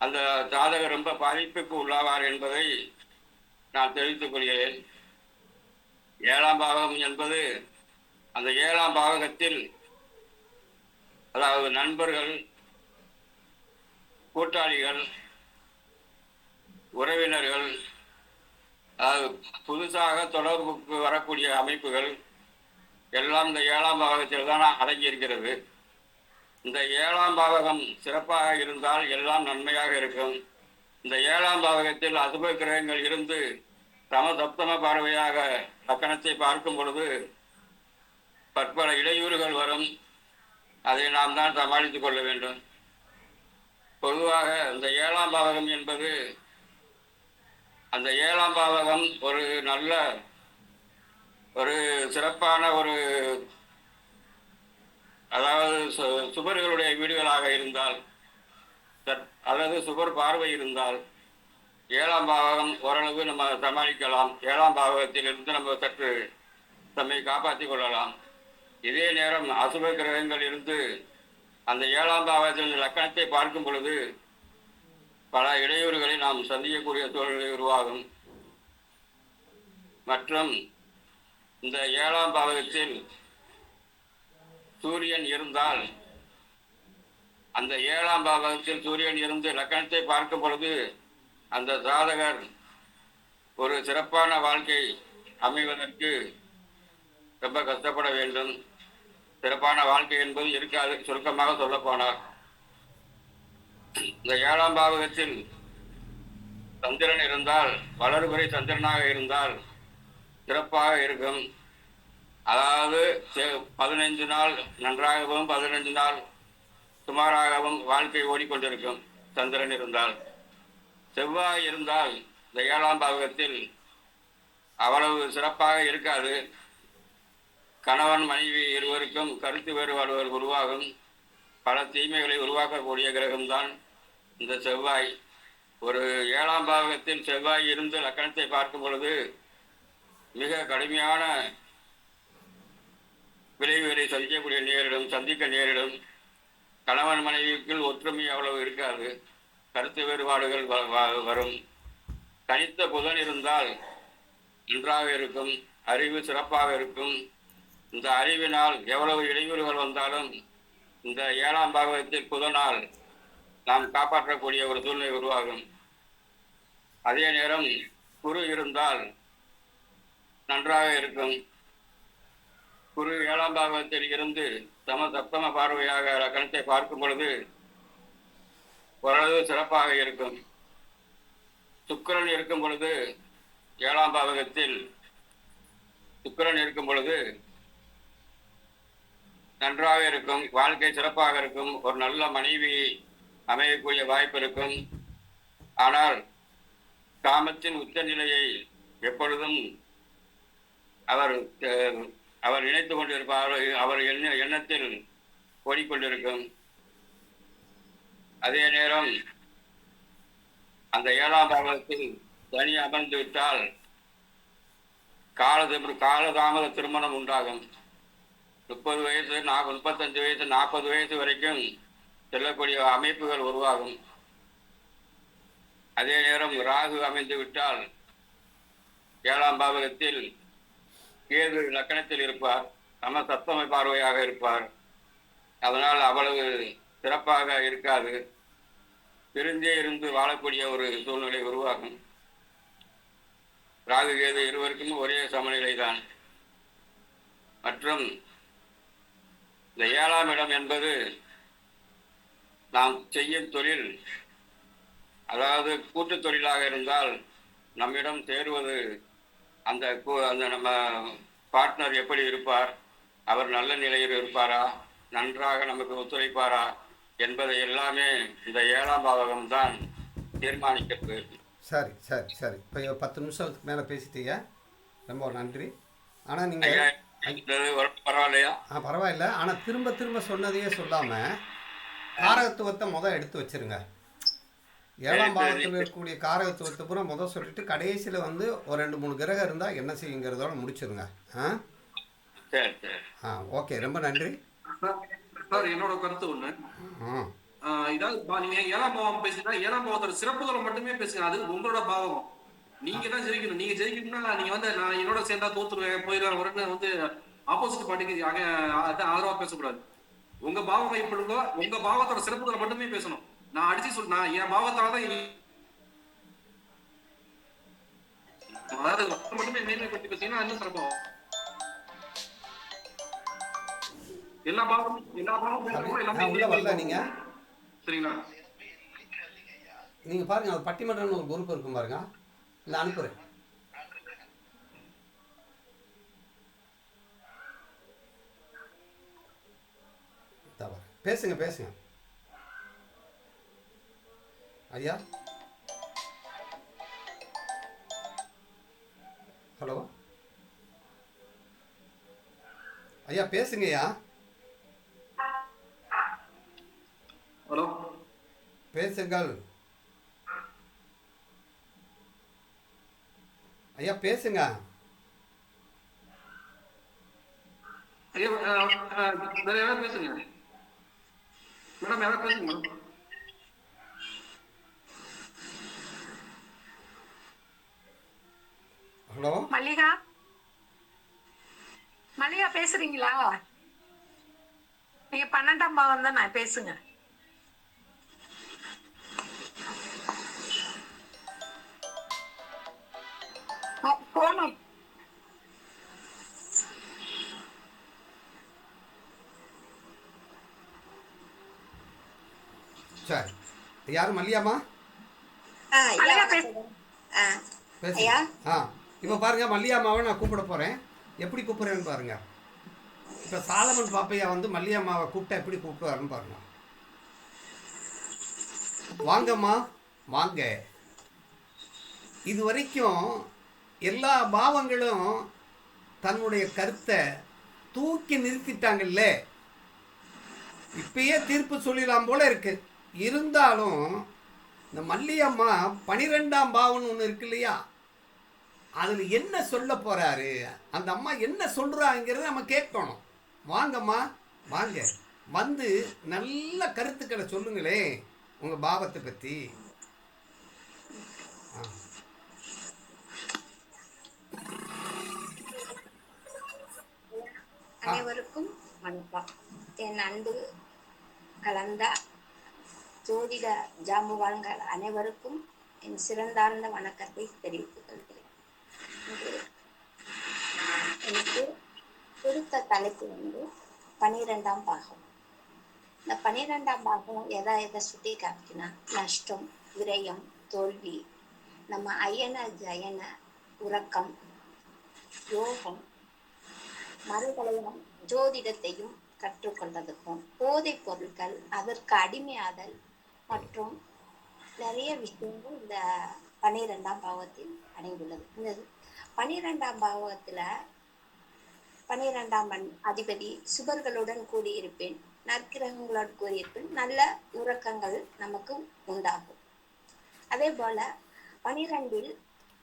அந்த ஜாதகர் ரொம்ப பாதிப்புக்கு உள்ளாவார் என்பதை நான் தெரிவித்துக் கொள்கிறேன். 7ஆம் பாவகம் என்பது அந்த 7ஆம் பாவகத்தில் அதாவது நண்பர்கள், கூட்டாளிகள், உறவினர்கள், அதாவது புதுசாக தொடர்புக்கு வரக்கூடிய அமைப்புகள் எல்லாம் இந்த 7ஆம் பாவகத்தில் தான் அடங்கியிருக்கிறது. இந்த 7ஆம் பாவகம் சிறப்பாக இருந்தால் எல்லாம் நன்மையாக இருக்கும். இந்த 7ஆம் பாவகத்தில் அசுப கிரகங்கள் இருந்து சமசப்தம பார்வையாக லக்கணத்தை பார்க்கும் பொழுது பற்பல இடையூறுகள் வரும். அதை நாம் தான் சமாளித்துக் கொள்ள வேண்டும். பொதுவாக இந்த 7ஆம் பாவகம் என்பது, அந்த 7ஆம் பாவகம் ஒரு நல்ல ஒரு சிறப்பான ஒரு அதாவது சுபர்களுடைய வீடுகளாக இருந்தால் அல்லது சுபர் பார்வை இருந்தால் 7ஆம் பாவகம் ஓரளவு நம்ம சமாளிக்கலாம். 7ஆம் பாவகத்திலிருந்து நம்ம சற்று நம்மை காப்பாற்றிக் கொள்ளலாம். இதே நேரம் அசுப கிரகங்கள் இருந்து அந்த 7ஆம் பாவகத்தில் லக்கணத்தை பார்க்கும் பொழுது பல இடையூறுகளை நாம் சந்திக்கக்கூடிய சூழ்நிலை உருவாகும். மற்றும் இந்த 7ஆம் பாவகத்தில் சூரியன் இருந்தால், அந்த 7ஆம் பாவகத்தில் சூரியன் இருந்து லக்னத்தை பார்க்கும் பொழுது அந்த ஜாதகர் ஒரு சிறப்பான வாழ்க்கை அமைவதற்கு ரொம்ப கஷ்டப்பட வேண்டும். சிறப்பான வாழ்க்கை என்பது இருக்காது. சுருக்கமாக சொல்ல போனார், இந்த 7ஆம் பாவகத்தில் சந்திரன் இருந்தால், வளர்பிறை சந்திரனாக இருந்தால் சிறப்பாக இருக்கும். அதாவது 15 நாள் நன்றாகவும் 15 நாள் சுமாராகவும் வாழ்க்கை ஓடிக்கொண்டிருக்கும் சந்திரன் இருந்தால். செவ்வாய் இருந்தால் இந்த 7ஆம் பாவகத்தில் அவ்வளவு சிறப்பாக இருக்காது. கணவன் மனைவி இருவருக்கும் கருத்து வேறுபாடுகள் உருவாகும். பல தீமைகளை உருவாக்கக்கூடிய கிரகம்தான் இந்த செவ்வாய். ஒரு 7ஆம் பாவகத்தில் செவ்வாய் இருந்து லக்கணத்தை பார்க்கும் பொழுது மிக கடுமையான விளைவுகளை சந்திக்க நேரிடும். கணவன் மனைவிக்குள் ஒற்றுமை அவ்வளவு இருக்காது. கருத்து வேறுபாடுகள் வரும். தனித்த புதன் இருந்தால் நன்றாக இருக்கும். அறிவு சிறப்பாக இருக்கும். இந்த அறிவினால் எவ்வளவு இடையூறுகள் வந்தாலும் இந்த 7ஆம் பாவகத்தில் புதனால் நாம் காப்பாற்றக்கூடிய ஒரு சூழ்நிலை உருவாகும். அதே நேரம் குரு இருந்தால் நன்றாக இருக்கும். குரு 7ஆம் பாவகத்தில் இருந்து சப்தம பார்வையாக லக்னத்தை பார்க்கும் பொழுது ஓரளவு சிறப்பாக இருக்கும். சுக்கிரன் இருக்கும் பொழுது 7ஆம் பாவகத்தில் சுக்கிரன் இருக்கும் பொழுது நன்றாக இருக்கும். வாழ்க்கை சிறப்பாக இருக்கும். ஒரு நல்ல மனைவி அமையக்கூடிய வாய்ப்பு இருக்கும். ஆனால் காமத்தின் உச்ச நிலையை எப்பொழுதும் அவர் நினைத்து கொண்டிருப்பார். அவர் எண்ணத்தில் ஓடிக்கொண்டிருக்கும். அதே நேரம் அந்த 7ஆம் பாவத்தில் தனி அமர்ந்து விட்டால் காலதாமத திருமணம் உண்டாகும். 30 வயசு 35 வயசு 40 வயசு வரைக்கும் செல்லக்கூடிய அமைப்புகள் உருவாகும். அதே நேரம் ராகு அமைந்து விட்டால் 7ஆம் பாவகத்தில் கேது லக்கணத்தில் இருப்பார். சப்தம பார்வையாக இருப்பார். அதனால் அவ்வளவு சிறப்பாக இருக்காது. பிரிந்தே இருந்து வாழக்கூடிய ஒரு சூழ்நிலை உருவாகும். ராகு கேது இருவருக்கும் ஒரே சமநிலை தான். மற்றும் இந்த 7ஆம் இடம் என்பது நாம் செய்யும் தொழில், அதாவது கூட்டு தொழிலாக இருந்தால் நம்மிடம் சேருவது அந்த நம்ம பார்ட்னர் எப்படி இருப்பார், அவர் நல்ல நிலையில் இருப்பாரா, நன்றாக நமக்கு ஒத்துழைப்பாரா என்பதை எல்லாமே இந்த 7ஆம் பாவகம் தான் தீர்மானிக்கிறது. சரி சரி சரி. இப்போ 10 நிமிஷத்துக்கு மேலே பேசிட்டீங்க. ரொம்ப நன்றி. ஆனால் நீங்கள் பரவாயில்லையா? பரவாயில்ல. ஆனால் திரும்ப திரும்ப சொன்னதையே சொல்லாமல் காரகத்துவத்தை எடுத்து வச்சிருங்க. 7ஆம் பாவத்தில் இருக்கக்கூடிய காரகத்துவத்தை பூரா சொல்லிட்டு கடைசியில் ஒரு 2-3 கிரகம் இருந்தால் என்ன செய்யுங்கிறதோட முடிச்சிருங்க. ஓகே, ரொம்ப நன்றி சார். என்னோட கருத்து ஒண்ணு, இதாவது நீங்க 7ஆம் பாவம் பேசுனா 7ஆம் பாவத்தோட சிறப்புகளை மட்டுமே பேசுங்க. அது உங்களோட பாவம். நீங்க தான் ஜெயிக்கணும். நீங்க ஜெயிக்கணும்னா நீங்க நான் என்னோட சேர்ந்தா தோத்துருவேன் போயிடுவேன் ஆப்போசிட் பார்ட்டிக்கு ஆதரவா பேசக்கூடாது. உங்க பாவம் எப்படி இருக்கோ உங்க பாவத்தோட சிறப்புகளை மட்டுமே பேசணும். நான் அடிச்சு நான் என் பாவத்தாலதான் அதாவது மட்டுமே மேன்மைப்படுத்தி பேசிங்கன்னா இன்னும் சிறப்பாகும். எல்லா பாவமும் உள்ள வரல. நீங்க சரிங்களா? நீங்க பாருங்க, அது பட்டிமன்றம்னு ஒரு குரூப் இருக்கும் பாருங்க. இல்லை அனுப்புறேன். பேசுங்க பேசுங்க ஐயா. ஹலோ ஐயா, பேசுங்கய்யா. ஹலோ, பேசுங்கள் ஐயா, பேசுங்க ஐயா. வேற யாராவது பேசுங்க மேடம். யாராவது பேசுங்க மேடம். ஹலோ மல்லிகா மல்லிகா பேசுறீங்களா? நீங்க 12ஆம் பாவம் தான், நான் பேசுங்க. போனோம். சரி, யார் மல்லியாம்மா ஐயா மல்லிகா பேச வணக்கம். ஆ, பேசு. ஐயா ஆ, இப்போ பாருங்க, மல்லியாம்மாவை நான் கூப்பிட போகிறேன். எப்படி கூப்பிட்றேன்னு பாருங்க. இப்போ சாலமன் பாப்பையா வந்து மல்லியம்மாவை கூப்பிட்டா எப்படி கூப்பிடுவாருன்னு பாருங்க. வாங்கம்மா வாங்க. இது வரைக்கும் எல்லா பாவங்களும் தன்னுடைய கருத்தை தூக்கி நிறுத்திட்டாங்கல்ல. இப்பயே தீர்ப்பு சொல்லிடலாம் போல இருக்கு. இருந்தாலும் இந்த மல்லியம்மா 12ஆம் பாவம்னு ஒன்று இருக்கு இல்லையா, அதில் என்ன சொல்ல போறாரு, அந்த அம்மா என்ன சொல்றாங்கிறத நம்ம கேட்கணும். வாங்கம்மா வாங்க, வந்து நல்ல கருத்துக்களை சொல்லுங்களே உங்க பாவத்தை பத்தி. அனைவருக்கும் வணக்கம். என் அன்பு கலந்த ஜோதிட ஜாம்புவான்கள் அனைவருக்கும் என் சிறந்தார்ந்த வணக்கத்தை தெரிவித்துக் கொள்கிறேன். இன்று எனக்கு கொடுத்த தலைப்பு வந்து 12ஆம் பாகம். இந்த 12ஆம் பாகம் எதை சுட்டி காமிக்கினா, நஷ்டம், விரயம், தோல்வி, நம்ம அயன ஜயன, உறக்கம், யோகம், மறுகலையும் ஜோதிடத்தையும் கற்றுக்கொள்வதற்கும், போதைப் பொருட்கள், அதற்கு அடிமையாதல் மற்றும் நிறைய விஷயங்கள் இந்த 12ஆம் பாவத்தில் அடங்கியுள்ளது. இந்த 12ஆம் பாவத்துல 12ஆம் அதிபதி சுபர்களுடன் கூடியிருப்பேன், நற்கிரகங்களுடன் கூடியிருப்பேன், நல்ல உறக்கங்கள் நமக்கு உண்டாகும். அதே போல 12இல்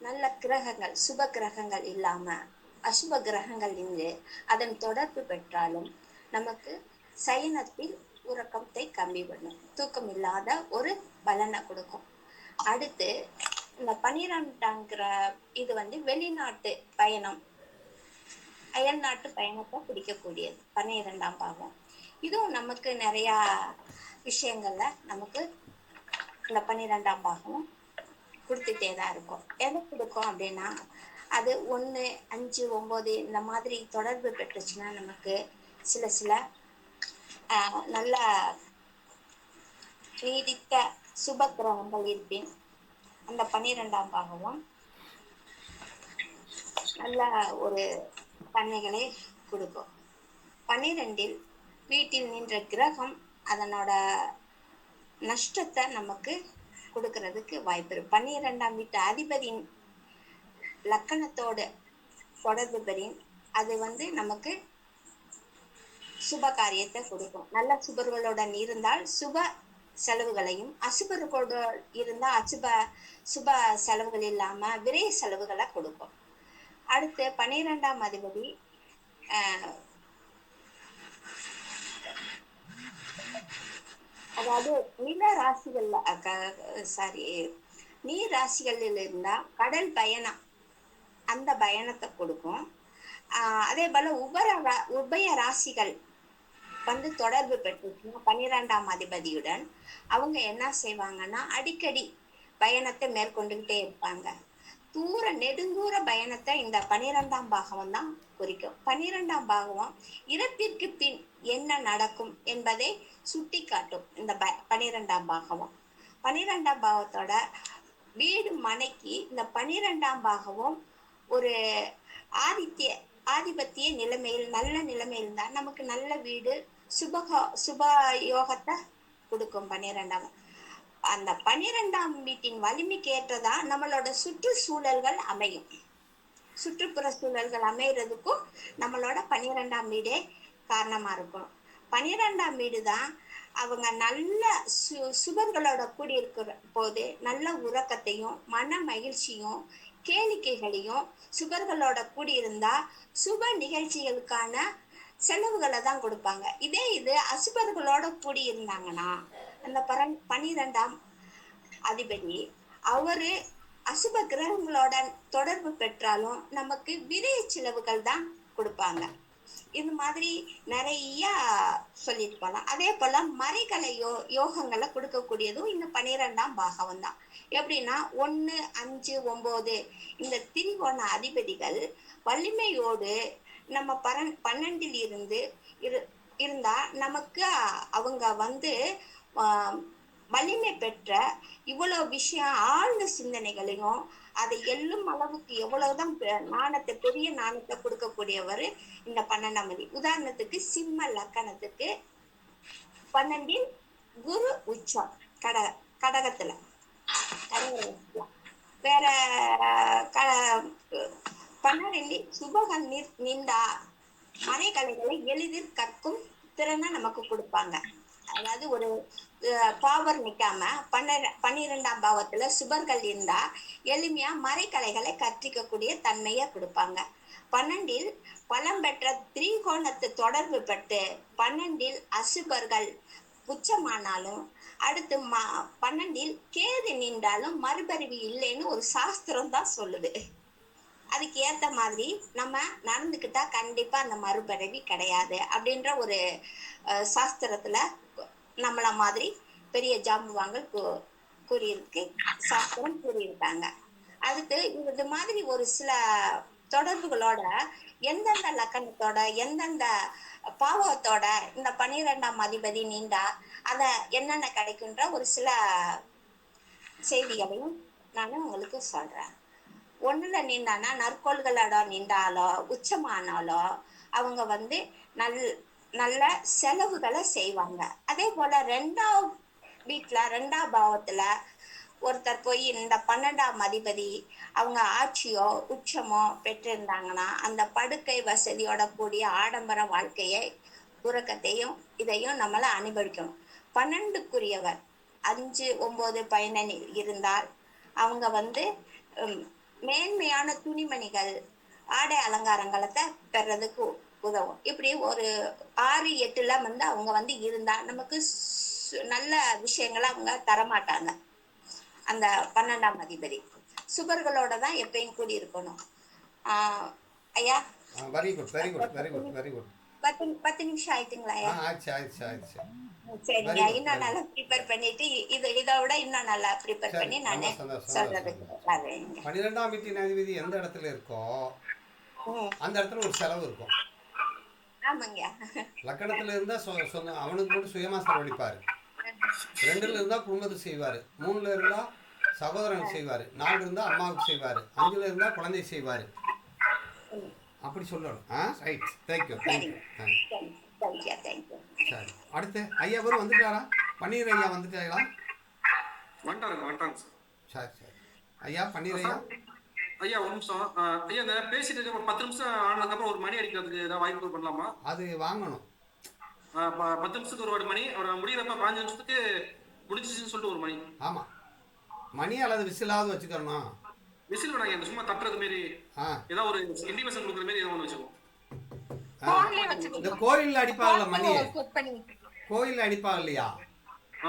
நல்ல கிரகங்கள், சுப கிரகங்கள் இல்லாம அசுப கிரகங்கள் இருந்து அதன் தொடர்பு பெற்றாலும் நமக்கு சயனத்தில் உறக்கத்தை கம்மி பண்ணும், தூக்கம் இல்லாத ஒரு பலனை கொடுக்கும். அடுத்து இந்த 12ஆங்கிற இது வந்து வெளிநாட்டு பயணம், அயல்நாட்டு பயணத்தை பிடிக்கக்கூடியது 12ஆம் பாவம். இதுவும் நமக்கு நிறைய விஷயங்கள்ல நமக்கு இந்த 12ஆம் பாகம் கொடுத்துட்டே தான் இருக்கும். எதை கொடுக்கும் அப்படின்னா, அது 1, 5, 9 இந்த மாதிரி தொடர்பு பெற்றுச்சுன்னா நமக்கு சில நல்ல நீடித்த சுப கிரகங்கள் இருப்பின் அந்த 12ஆம் பாகமும் நல்ல ஒரு தன்மைகளை கொடுக்கும். 12இல் வீட்டில் நின்ற கிரகம் அதனோட நஷ்டத்தை நமக்கு கொடுக்கறதுக்கு வாய்ப்பு இருக்கு. 12ஆம் வீட்டு அதிபதியின் லக்கணத்தோடு தொடர்பு பெறின் அது வந்து நமக்கு சுப காரியத்தை கொடுக்கும். நல்ல சுபர்களுடன் இருந்தால் சுப செலவுகளையும், அசுபர்களோடு இருந்தால் சுப செலவுகள் இல்லாம விரை செலவுகளை கொடுக்கும். அடுத்து 12ஆம் அதிபதி அதாவது நில ராசிகள்ல நீர் ராசிகளில் இருந்தா கடல் பயணம், அந்த பயணத்தை கொடுக்கும். அதே போல உபய ராசிகள் வந்து தொடர்பு பெற்றுச்சுன்னா 12ஆம் அதிபதியுடன் அவங்க என்ன செய்வாங்கன்னா அடிக்கடி பயணத்தை மேற்கொண்டுகிட்டே இருப்பாங்க. நெடுந்தூர பயணத்தை இந்த 12ஆம் பாகம் தான் குறிக்கும். 12ஆம் பாகம் இறப்பிற்கு பின் என்ன நடக்கும் என்பதை சுட்டி காட்டும். இந்த 12ஆம் பாகம் 12ஆம் பாவத்தோட வீடு மனைக்கு இந்த 12ஆம் பாகமும் ஒரு ஆதிபத்திய நிலைமையில், நல்ல நிலைமையில் தான் நமக்கு நல்ல வீடு, சுப யோகத்தை கொடுக்கும். 12ஆம் அந்த 12ஆம் வீட்டின் வலிமைக்கு ஏற்றதா நம்மளோட சுற்றுச்சூழல்கள் அமையும். சுற்றுப்புற சூழல்கள் அமைகிறதுக்கும் நம்மளோட 12ஆம் வீடே காரணமா இருக்கும். 12ஆம் வீடு தான் அவங்க நல்ல சுபர்களோட கூடியிருக்கிற போது நல்ல உறக்கத்தையும், மன மகிழ்ச்சியும், கேளிக்கைகளையும், சுபர்களோட கூடியிருந்தா சுப நிகழ்ச்சிகளுக்கான செலவுகளை தான் கொடுப்பாங்க. இது அசுபர்களோட கூடியிருந்தாங்கன்னா அந்த 12ஆம் அதிபதி அசுப கிரகங்களோட தொடர்பு பெற்றாலும் நமக்கு விரய செலவுகள் தான் கொடுப்பாங்க. இது மாதிரி நிறைய சொல்லிட்டு போலாம். அதே போல மறைகலை யோகங்களை கொடுக்கக்கூடியதும் இந்த 12ஆம் பாகம் தான். எப்படின்னா 1, 5, 9 இந்த திரிகோண அதிபதிகள் வலிமையோடு நம்ம 12ல் இருந்தா நமக்கு அவங்க வந்து வலிமை பெற்ற இவ்வளவு விஷயம் ஆழ்ந்த சிந்தனைகளையும் அதை எள்ளும் அளவுக்கு எவ்வளவுதான் பெரிய நாணத்தை கொடுக்கக்கூடியவர் இந்த 12ஆம் அதிபதி. உதாரணத்துக்கு சிம்ம லக்கணத்துக்கு 12ல் குரு உச்சம் கடகத்துல வேற 12ல் சுபகம் நின்றா மறைகலைகளை எளிதில் கற்கும் திறனை நமக்கு கொடுப்பாங்க. அதாவது ஒரு பாவர் நிக்காம 12ஆம் பாவத்துல சுபர்கள் இருந்தா எளிமையா மறைக்கலைகளை கற்பிக்கக்கூடிய தன்மையை கொடுப்பாங்க. 12ல் பலம் பெற்ற திரிகோணத்து தொடர்பு பெற்று 12ல் அசுபர்கள் உச்சமானாலும் அடுத்து 12ல் கேது நின்றாலும் மறுபறிவு இல்லைன்னு ஒரு சாஸ்திரம் தான் சொல்லுது. அதுக்கு ஏத்த மாதிரி நம்ம நடந்துக்கிட்டா கண்டிப்பா அந்த மறுபிறவி கிடையாது அப்படின்ற ஒரு சாஸ்திரத்துல நம்மள மாதிரி பெரிய ஜாம்புவாங்கள் கூறியிருக்கு, சாஸ்திரம் கூறியிருக்காங்க. அடுத்து இது மாதிரி ஒரு சில தொடர்புகளோட எந்தெந்த லக்கணத்தோட எந்தெந்த பாவத்தோட இந்த 12ஆம் அதிபதி நீண்டா அத என்னென்ன கிடைக்குன்ற ஒரு சில செய்திகளையும் நான் உங்களுக்கு சொல்றேன். 1ல நின்றானா நற்கோள்களோட நின்றாலோ உச்சமானாலோ அவங்க வந்து நல்ல செலவுகளை செய்வாங்க. அதே போல 2ஆம் வீட்டுல 2ஆம் பாவத்துல ஒருத்தர் போய் இந்த 12ஆம் அதிபதி அவங்க ஆட்சியோ உச்சமோ பெற்றிருந்தாங்கன்னா அந்த படுக்கை வசதியோட கூடிய ஆடம்பர வாழ்க்கையை உறக்கத்தையும் இதையும் நம்மள அனுபவிக்கணும். 12க்குரியவர் 5, 9, 12 இருந்தால் அவங்க வந்து மேன்மையான துணிமணிகள் ஆடை அலங்காரங்களை பெறதுக்கு உதவும். இப்படி ஒரு 6, 8ல வந்து அவங்க வந்து இருந்தா நமக்கு நல்ல விஷயங்களை அவங்க தரமாட்டாங்க. அந்த 12ஆம் அதிபதி சுபர்களோட தான் எப்பயும் கூடி இருக்கணும். ஐயா very good very good very good very good. 10 நிமிஷம் ஆயிட்டுங்களா ஐயா? ஆயிடுச்சு. சரிங்க, இன்னும் நல்லா ப்ரிப்பேர் பண்ணிட்டு இதை விட இன்னும் நல்லா ப்ரிப்பேர் பண்ணி நானே சொல்றதுக்கு 12ஆம் வீட்டின் அதிபதி எந்த இடத்துல இருக்கோ அந்த இடத்துல ஒரு செலவு இருக்கும். ஆமாங்க. லக்கணத்துல இருந்தா அவனுக்கு மட்டும் சுயமா செலவழிப்பாரு. 2ல இருந்தா குடும்பத்துக்கு செய்வாரு. 3ல இருந்தா சகோதரனுக்கு செய்வாரு. 4 இருந்தா அம்மாவுக்கு செய்வாரு. 5ல இருந்தா குழந்தை செய்வாரு. அப்படி சொல்லணும். ரைட். தேங்க்யூ. சரி, அடுத்து ஐயா பேர் வந்துட்டாரா? பன்னீர் ஐயா வந்துட்டாங்களா? வந்துட்டாங்க சார். சரி ஐயா பன்னீர் ஐயா. ஐயா ஒரு நிமிஷம். ஐயா இந்த பேசிட்டு இருக்க 10 நிமிஷம் ஆனதுக்கப்புறம் ஒரு மணி அடிக்கிறதுக்கு ஏதாவது வாய்ப்பு பண்ணலாமா? அது வாங்கணும். 10 நிமிஷத்துக்கு ஒரு மணி, முடிகிறப்ப 15 நிமிஷத்துக்கு முடிஞ்சிச்சுன்னு சொல்லிட்டு ஒரு மணி. ஆமா, மணி அல்லது விசிலாவது வச்சுக்கணும். விசில் வேணாங்க, சும்மா தட்டுறது மாரி ஏதாவது ஒரு இண்டிமேஷன் கொடுக்குற மாதிரி ஏதாவது ஒன்று வச்சுக்கோம். இந்த கோயில்ல அடிப்பாங்கல்ல மணி, கோயில்ல அடிப்பாங்க இல்லையா?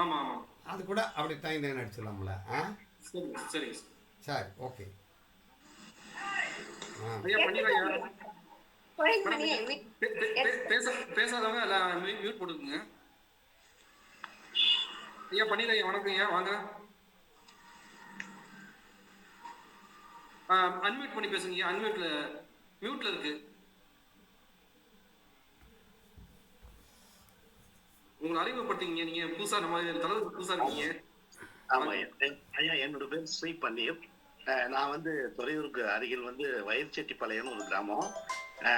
ஆமா ஆமா, அது கூட அப்படி டைம் அடிச்சிடலாம்ல. சரி சரி ஓகே. ஐயா பண்ணிடுறேன். பேசாதவங்க எல்லாம் மியூட் போட்டுக்குங்க. ஐயா பண்ணிடுறேன். வணக்கம் ஐயா, வாங்க. அன்மியூட் பண்ணி பேசுங்க. மியூட்ல இருக்கு. உங்களை அறிமுகப்படுத்திங்க. நீங்க புதுசா நம்ம தலைவர் புதுசா இருக்கீங்க. ஆமா ஐயா, என்னோட பேர் ஸ்ரீ பன்னீர். நான் வந்து துறையூருக்கு அருகில் வந்து வயற்செட்டிப்பாளையம்னு ஒரு கிராமம்.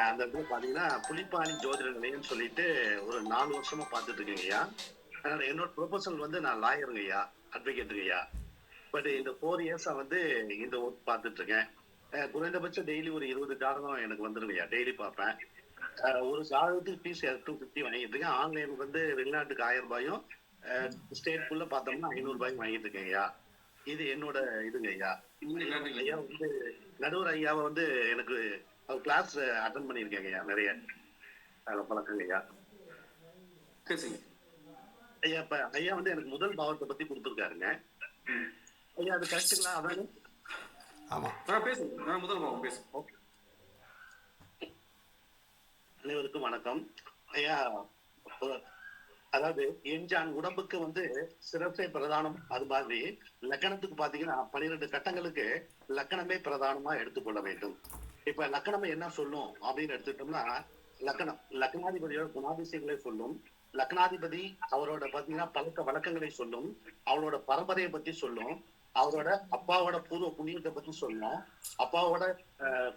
அந்த இடத்துல பாத்தீங்கன்னா புலிப்பாணி ஜோதிட நிலையம்னு சொல்லிட்டு ஒரு 4 வருஷமா பார்த்துட்டு இருக்கேங்க ஐயா. அதனால என்னோட ப்ரொபோசல் வந்து நான் லாயருங்க ஐயா, அட்வொகேட்டுங்க ஐயா. பட் இந்த 4 இயர்ஸா வந்து இந்த ஒர்க் பார்த்துட்டு இருக்கேன். குறைந்தபட்சம் டெய்லி ஒரு 20 ஜாதகம் எனக்கு வந்துருங்க ஐயா, டெய்லி பார்ப்பேன். ஒரு ஜாதகத்துக்கு ஃபீஸ் 250 வாங்கிட்டு இருக்கேன். ஆன்லைனுக்கு வந்து வெளிநாட்டுக்கு 1000 ரூபாயும், ஸ்டேட்குள்ள பார்த்தோம்னா 500 ரூபாயும் வாங்கிட்டு இருக்கேன் ஐயா. இது என்னோட இதுங்க ஐயா. ஐயா வந்து நடுவர் ஐயாவை வந்து எனக்கு அவர் கிளாஸ் அட்டன் பண்ணியிருக்கேங்க ஐயா, நிறைய பழக்கங்க ஐயா. ஐயா இப்ப ஐயா வந்து எனக்கு முதல் பாவத்தை பத்தி கொடுத்துருக்காருங்க ஐயா, அது கரெக்டுங்களா? அதானே ஆமாம். பேசுங்க. முதல் பாவம் பேசுங்க. அனைவருக்கும் வணக்கம். ஐயா, அதாவது எஞ்சான் உடம்புக்கு வந்து சிரசை பிரதானம். அது மாதிரி லக்கணத்துக்கு பாத்தீங்கன்னா 12 கட்டங்களுக்கு லக்கணமே பிரதானமா எடுத்துக்கொள்ள வேண்டும். இப்ப லக்கணம் என்ன சொல்லும் அப்படின்னு எடுத்துக்கிட்டோம்னா, லக்னாதிபதியோட குணாதிசயங்களை சொல்லும். லக்னாதிபதி அவரோட பாத்தீங்கன்னா பழக்க வழக்கங்களை சொல்லும். அவரோட பரம்பரையை பத்தி சொல்லும். அவரோட அப்பாவோட பூர்வ புண்ணியத்தை பத்தி சொல்லும். அப்பாவோட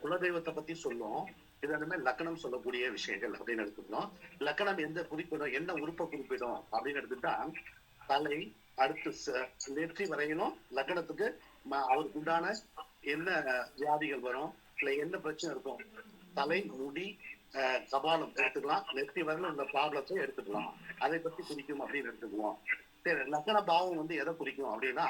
குலதெய்வத்தை பத்தி சொல்லும். இதெல்லாமே லக்கணம் சொல்லக்கூடிய விஷயங்கள் அப்படின்னு எடுத்துக்கணும். லக்கணம் எந்த குறிப்பிடும், என்ன உறுப்பை குறிப்பிடும் அப்படின்னு எடுத்துட்டா, தலை அடுத்து நெற்றி வரையிலும் லக்கணத்துக்கு அவருக்கு உண்டான என்ன வியாதிகள் வரும், இல்ல என்ன பிரச்சனை இருக்கும், தலை முடி கபாலம் எடுத்துக்கலாம், நெற்றி வரையில உள்ள ப்ராப்ளத்தை எடுத்துக்கலாம். அதை பத்தி குறிக்கும் அப்படின்னு எடுத்துக்குவோம். சரி, லக்கண பாவம் வந்து எதை குறிக்கும் அப்படின்னா,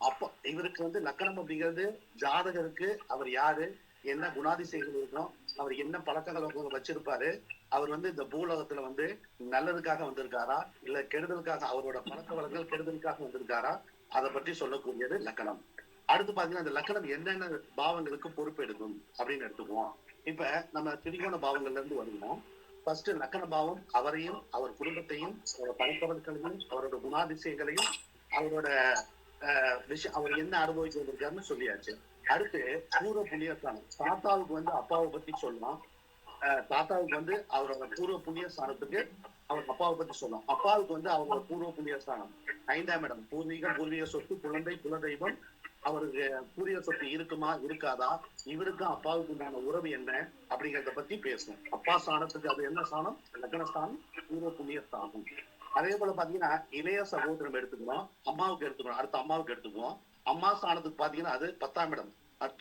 அப்போ இவருக்கு வந்து லக்கணம் அப்படிங்கிறது ஜாதகருக்கு அவர் யாரு, என்ன குணாதிசயங்கள் இருக்கணும், அவர் என்ன பழக்கங்களை வச்சிருப்பாரு, அவர் வந்து இந்த பூலோகத்துல வந்து நல்லதுக்காக வந்திருக்காரா இல்ல கெடுதலுக்காக, அவரோட பழக்க வழக்கங்கள் கெடுதலுக்காக வந்திருக்காரா, அதை பற்றி சொல்லக்கூடியது லக்கணம். அடுத்து பாத்தீங்கன்னா அந்த லக்கணம் என்னென்ன பாவங்களுக்கு பொறுப்பெடுக்கும் அப்படின்னு எடுத்துக்குவோம். இப்ப நம்ம திரிகோண பாவங்கள்ல இருந்து வருவோம். ஃபர்ஸ்ட் லக்கண பாவம் அவரையும் அவர் குடும்பத்தையும் பழக்க வழக்கங்களையும் அவரோட குணாதிசயங்களையும் அவரோட அவர் என்ன அனுபவிச்சு வந்திருக்காருன்னு சொல்லியாச்சு. அடுத்து பூர்வ புண்ணியஸ்தானம். தாத்தாவுக்கு வந்து அப்பாவை பத்தி சொல்லலாம். தாத்தாவுக்கு வந்து அவரோட பூர்வ புண்ணிய ஸ்தானத்துக்கு அவர் அப்பாவை பத்தி சொல்லலாம். அப்பாவுக்கு வந்து அவரோட பூர்வ புண்ணிய ஸ்தானம் 5ஆம் இடம். பூர்வீக சொத்து, குழந்தை, குலதெய்வம். அவருக்கு பூர்வீக சொத்து இருக்குமா இருக்காதா, இவருக்கும் அப்பாவுக்கு உண்டான உறவு என்ன அப்படிங்கிறத பத்தி பேசணும். அப்பா ஸ்தானத்துக்கு அது என்ன ஸ்தானம், லக்னஸ்தானம், பூர்வ புண்ணிய ஸ்தானம். அதே போல பாத்தீங்கன்னா இளைய சகோதரம் எடுத்துக்கணும், அம்மாவுக்கு எடுத்துக்கணும். அடுத்து அம்மாவுக்கு எடுத்துக்குவோம். அம்மா ஸ்தானத்துக்கு பாத்தீங்கன்னா அது 10ஆம் இடம்.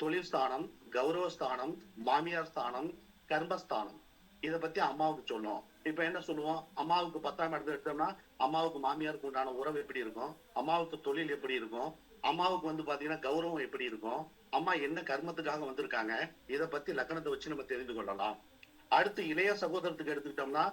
தொழில் ஸ்தானம், கௌரவ ஸ்தானம், மாமியார் ஸ்தானம், கர்மஸ்தானம். இதை பத்தி அம்மாவுக்கு சொல்லுவோம். இப்ப என்ன சொல்லுவோம், அம்மாவுக்கு 10ஆம் இடத்துல எடுத்தோம்னா அம்மாவுக்கு மாமியாருக்கு உண்டான உறவு எப்படி இருக்கும், அம்மாவுக்கு தொழில் எப்படி இருக்கும், அம்மாவுக்கு வந்து பாத்தீங்கன்னா கௌரவம் எப்படி இருக்கும், அம்மா என்ன கர்மத்துக்காக வந்திருக்காங்க, இதை பத்தி லக்கணத்தை வச்சு நம்ம தெரிந்து கொள்ளலாம். அடுத்து இளைய சகோதரத்துக்கு எடுத்துக்கிட்டோம்னா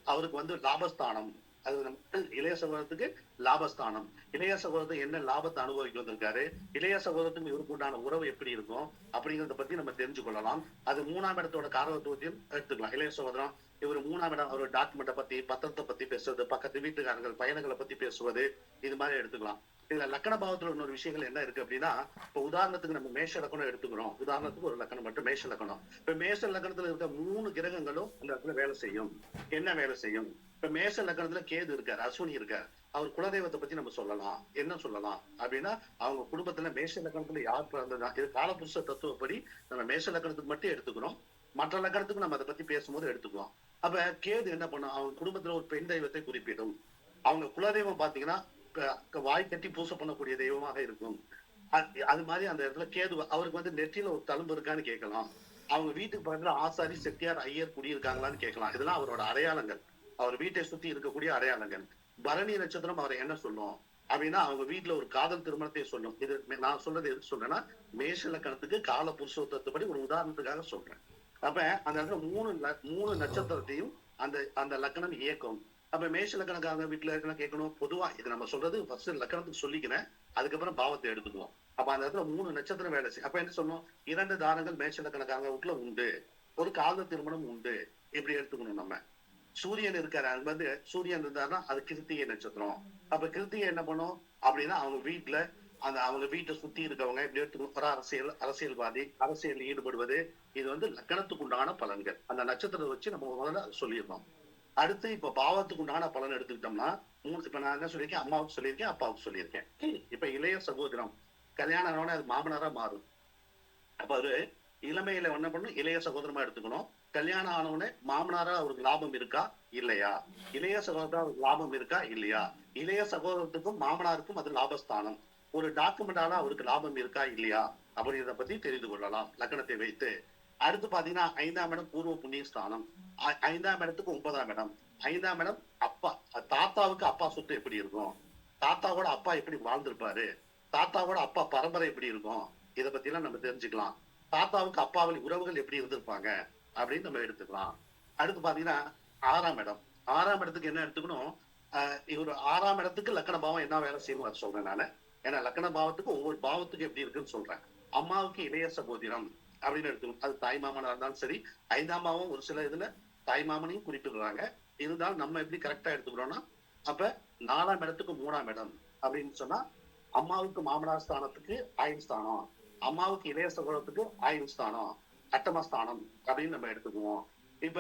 அவருக்கு வந்து லாபஸ்தானம். அது நமக்கு இளைய சகோதரத்துக்கு லாபஸ்தானம். இளைய சகோதரத்துக்கு என்ன லாபத்தை அனுபவிக்க வந்திருக்காரு, இளைய சகோதரத்துக்கு இவருக்கு உண்டான உறவு எப்படி இருக்கும் அப்படிங்கிறத பத்தி நம்ம தெரிஞ்சு கொள்ளலாம். அது 3ஆம் இடத்தோட காரகத்துவத்தையும் எடுத்துக்கலாம். இளைய சகோதரம் இவர் 3ஆம் இடம், அவர் டாக்குமெண்ட்டை பத்தி, பத்திரத்தை பத்தி பேசுவது, பக்கத்து வீட்டுக்காரர்கள் பயணங்களை பத்தி பேசுவது, இது மாதிரி எடுத்துக்கலாம். இதுல லக்கண பாவத்துல இன்னொரு விஷயங்கள் என்ன இருக்கு அப்படின்னா, இப்ப உதாரணத்துக்கு நம்ம மேஷ லக்கணம் எடுத்துக்கிறோம். உதாரணத்துக்கு ஒரு லக்கணம் மட்டும் மேஷ லக்கணம். இப்ப மேஷ லக்கணத்துல இருக்க 3 கிரகங்களும் அந்த இடத்துல வேலை செய்யும். என்ன வேலை செய்யும்? இப்ப மேஷ லக்கணத்துல கேது இருக்காரு, அஸ்வினி இருக்காரு. அவர் குலதெய்வத்தை பத்தி நம்ம சொல்லலாம். என்ன சொல்லலாம் அப்படின்னா, அவங்க குடும்பத்துல மேஷ லக்கணத்துல யார் பிறந்ததா, இது காலபுருஷ தத்துவப்படி நம்ம மேஷ லக்கணத்துக்கு மட்டும் எடுத்துக்கிறோம். மற்ற லக்கணத்துக்கு நம்ம அதை பத்தி பேசும்போது எடுத்துக்குவோம். அப்ப கேது என்ன பண்ணும், அவங்க குடும்பத்துல ஒரு பெண் தெய்வத்தை குறிப்பிடும். அவங்க குலதெய்வம் பாத்தீங்கன்னா வாய் கட்டி பூசை பண்ணக்கூடிய தெய்வமாக இருக்கும். அது மாதிரி அந்த இடத்துல கேது அவருக்கு வந்து நெற்றியில ஒரு தழும்பு இருக்கான்னு கேட்கலாம். அவங்க வீட்டுக்கு பக்கத்துல ஆசாரி, செட்டியார், ஐயர் குடியிருக்காங்களான்னு கேட்கலாம். இதெல்லாம் அவரோட அடையாளங்கள், அவர் வீட்டை சுத்தி இருக்கக்கூடிய அடையாளங்கள். பரணி நட்சத்திரம் அவரை என்ன சொல்லும் அப்படின்னா, அவங்க வீட்டுல ஒரு காதல் திருமணத்தை சொல்லும். இது நான் சொல்றது எதுக்கு சொல்றேன்னா, மேஷ லக்கணத்துக்கு கால புருஷோத்தப்படி ஒரு உதாரணத்துக்காக சொல்றேன். அப்ப அந்த இடத்துல 3 நட்சத்திரத்தையும் அந்த லக்கணம் இயக்கும். அப்ப மேஷ லக்கணக்காரங்க வீட்டுல இருக்க கேட்கணும். பொதுவா இது நம்ம சொல்றது ஃபர்ஸ்ட் லக்கணத்துக்கு சொல்லிக்கிறேன், அதுக்கப்புறம் பாவத்தை எடுத்துக்குவோம். அப்ப அந்த இடத்துல 3 நட்சத்திரம் வேலை செய்யும். அப்ப என்ன சொல்லணும், 2 தானங்கள் மேஷ லக்கணக்காரங்க வீட்டுல உண்டு, ஒரு காதல் திருமணம் உண்டு, இப்படி எடுத்துக்கணும். நம்ம சூரியன் இருக்காரு, அது வந்து சூரியன் இருந்தாருன்னா அது கிருத்திகை நட்சத்திரம். அப்ப கிருத்திகை என்ன பண்ணும் அப்படின்னா, அவங்க வீட்டுல அவங்க வீட்டை சுத்தி இருக்கவங்க இப்படி எடுத்துக்கணும். அரசியல்வாதி, அரசியல் ஈடுபடுவது, இது வந்து லக்கணத்துக்கு உண்டான பலன்கள். அந்த நட்சத்திரத்தை வச்சு நம்ம முதல்ல சொல்லியிருந்தோம். அடுத்து இப்ப பாவத்துக்கு உண்டான பலன் எடுத்துக்கிட்டோம்னா, இப்ப நான் என்ன சொல்லியிருக்கேன், அம்மாவுக்கு சொல்லியிருக்கேன், அப்பாவுக்கு சொல்லியிருக்கேன். இப்ப இளைய சகோதரம் கல்யாணம் ஆனோட அது மாமனாரா மாறும். அப்ப அது இளமையில என்ன பண்ணும், இளைய சகோதரமா எடுத்துக்கணும். கல்யாணம் ஆனவுடனே மாமனாரா அவருக்கு லாபம் இருக்கா இல்லையா, இளைய சகோதரா அவருக்கு லாபம் இருக்கா இல்லையா, இளைய சகோதரத்துக்கும் மாமனாருக்கும் அது லாபஸ்தானம். ஒரு டாக்குமெண்டால அவருக்கு லாபம் இருக்கா இல்லையா அப்படிங்கிறத பத்தி தெரிந்து கொள்ளலாம் லக்கணத்தை வைத்து. அடுத்து பாத்தீங்கன்னா 5ஆம் இடம் பூர்வ புண்ணிய ஸ்தானம். 5ஆம் இடத்துக்கு 9ஆம் இடம். 5ஆம் இடம் அப்பா, தாத்தாவுக்கு அப்பா சொத்து எப்படி இருக்கும், தாத்தாவோட அப்பா எப்படி வாழ்ந்திருப்பாரு, தாத்தாவோட அப்பா பரம்பரை எப்படி இருக்கும், இதை பத்தி எல்லாம் நம்ம தெரிஞ்சுக்கலாம். தாத்தாவுக்கு அப்பாவின் உறவுகள் எப்படி இருந்திருப்பாங்க அப்படின்னு நம்ம எடுத்துக்கலாம். அடுத்து பாத்தீங்கன்னா 6ஆம் இடம். 6ஆம் இடத்துக்கு என்ன எடுத்துக்கணும், இவர் 6ஆம் இடத்துக்கு லக்கண பாவம் என்ன வேலை செய்யணும் அது சொல்றேன் நானு. ஏன்னா லக்கண பாவத்துக்கு ஒவ்வொரு பாவத்துக்கு எப்படி இருக்குன்னு சொல்றேன். அம்மாவுக்கு இளைய சகோதரம் அப்படின்னு எடுத்துக்கணும். அது தாய் மாமனா இருந்தாலும் சரி, 5ஆம் பாவம் ஒரு சில இதுல தாய் மாமனையும் குறிப்பிடுறாங்க. இருந்தாலும் நம்ம எப்படி கரெக்டா எடுத்துக்கிறோம்னா, அப்ப 4ஆம் இடத்துக்கு 3ஆம் இடம் அப்படின்னு சொன்னா அம்மாவுக்கு மாமனார் ஸ்தானத்துக்கு ஆயுள் ஸ்தானம், அம்மாவுக்கு இளைய சகோதரத்துக்கு ஆயுள் ஸ்தானம், அட்டமஸ்தானம் அப்படின்னு நம்ம எடுத்துக்குவோம். இப்ப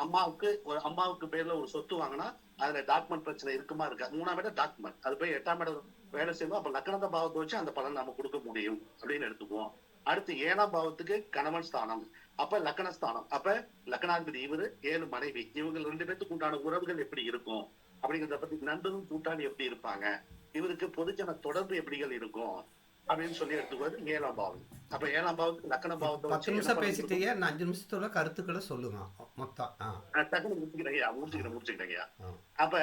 அம்மாவுக்கு பேர்ல ஒரு சொத்து வாங்கினா அதுல டாக்குமெண்ட் பிரச்சனை இருக்குமா இருக்கா? 3ஆம் இடம் டாக்குமெண்ட், அது போய் 8ஆம் இடம் வேலை செய்வோம். அப்ப லக்னத பாவத்தை வச்சு அந்த பலன் நம்ம கொடுக்க முடியும் அப்படின்னு எடுத்துக்குவோம். அடுத்து 7ஆம் பாவத்துக்கு கணவன் ஸ்தானம், அப்ப லக்னஸ்தானம், அப்ப லக்னாதிபதி இவரு, 7 மனைவி, இவங்க 2 பேத்துக்கு உண்டான உறவுகள் எப்படி இருக்கும் அப்படிங்கிறத பத்தி, நண்பரும் கூட்டாளி எப்படி இருப்பாங்க, இவருக்கு பொதுஜன தொடர்பு எப்படிகள் இருக்கும் அப்படின்னு சொல்லி எடுத்துக்குவது 7ஆம் பாவம். அப்ப 7ஆம் பாவத்துக்கு லக்ன பாவத்தை 10 நிமிஷம் பேசிட்டீங்க, இன்னும் 5 நிமிஷத்தோட கருத்துக்களை சொல்லுங்க மொத்தம். டக்குனு முடிச்சுக்கிட்டேங்கய்யா. அப்ப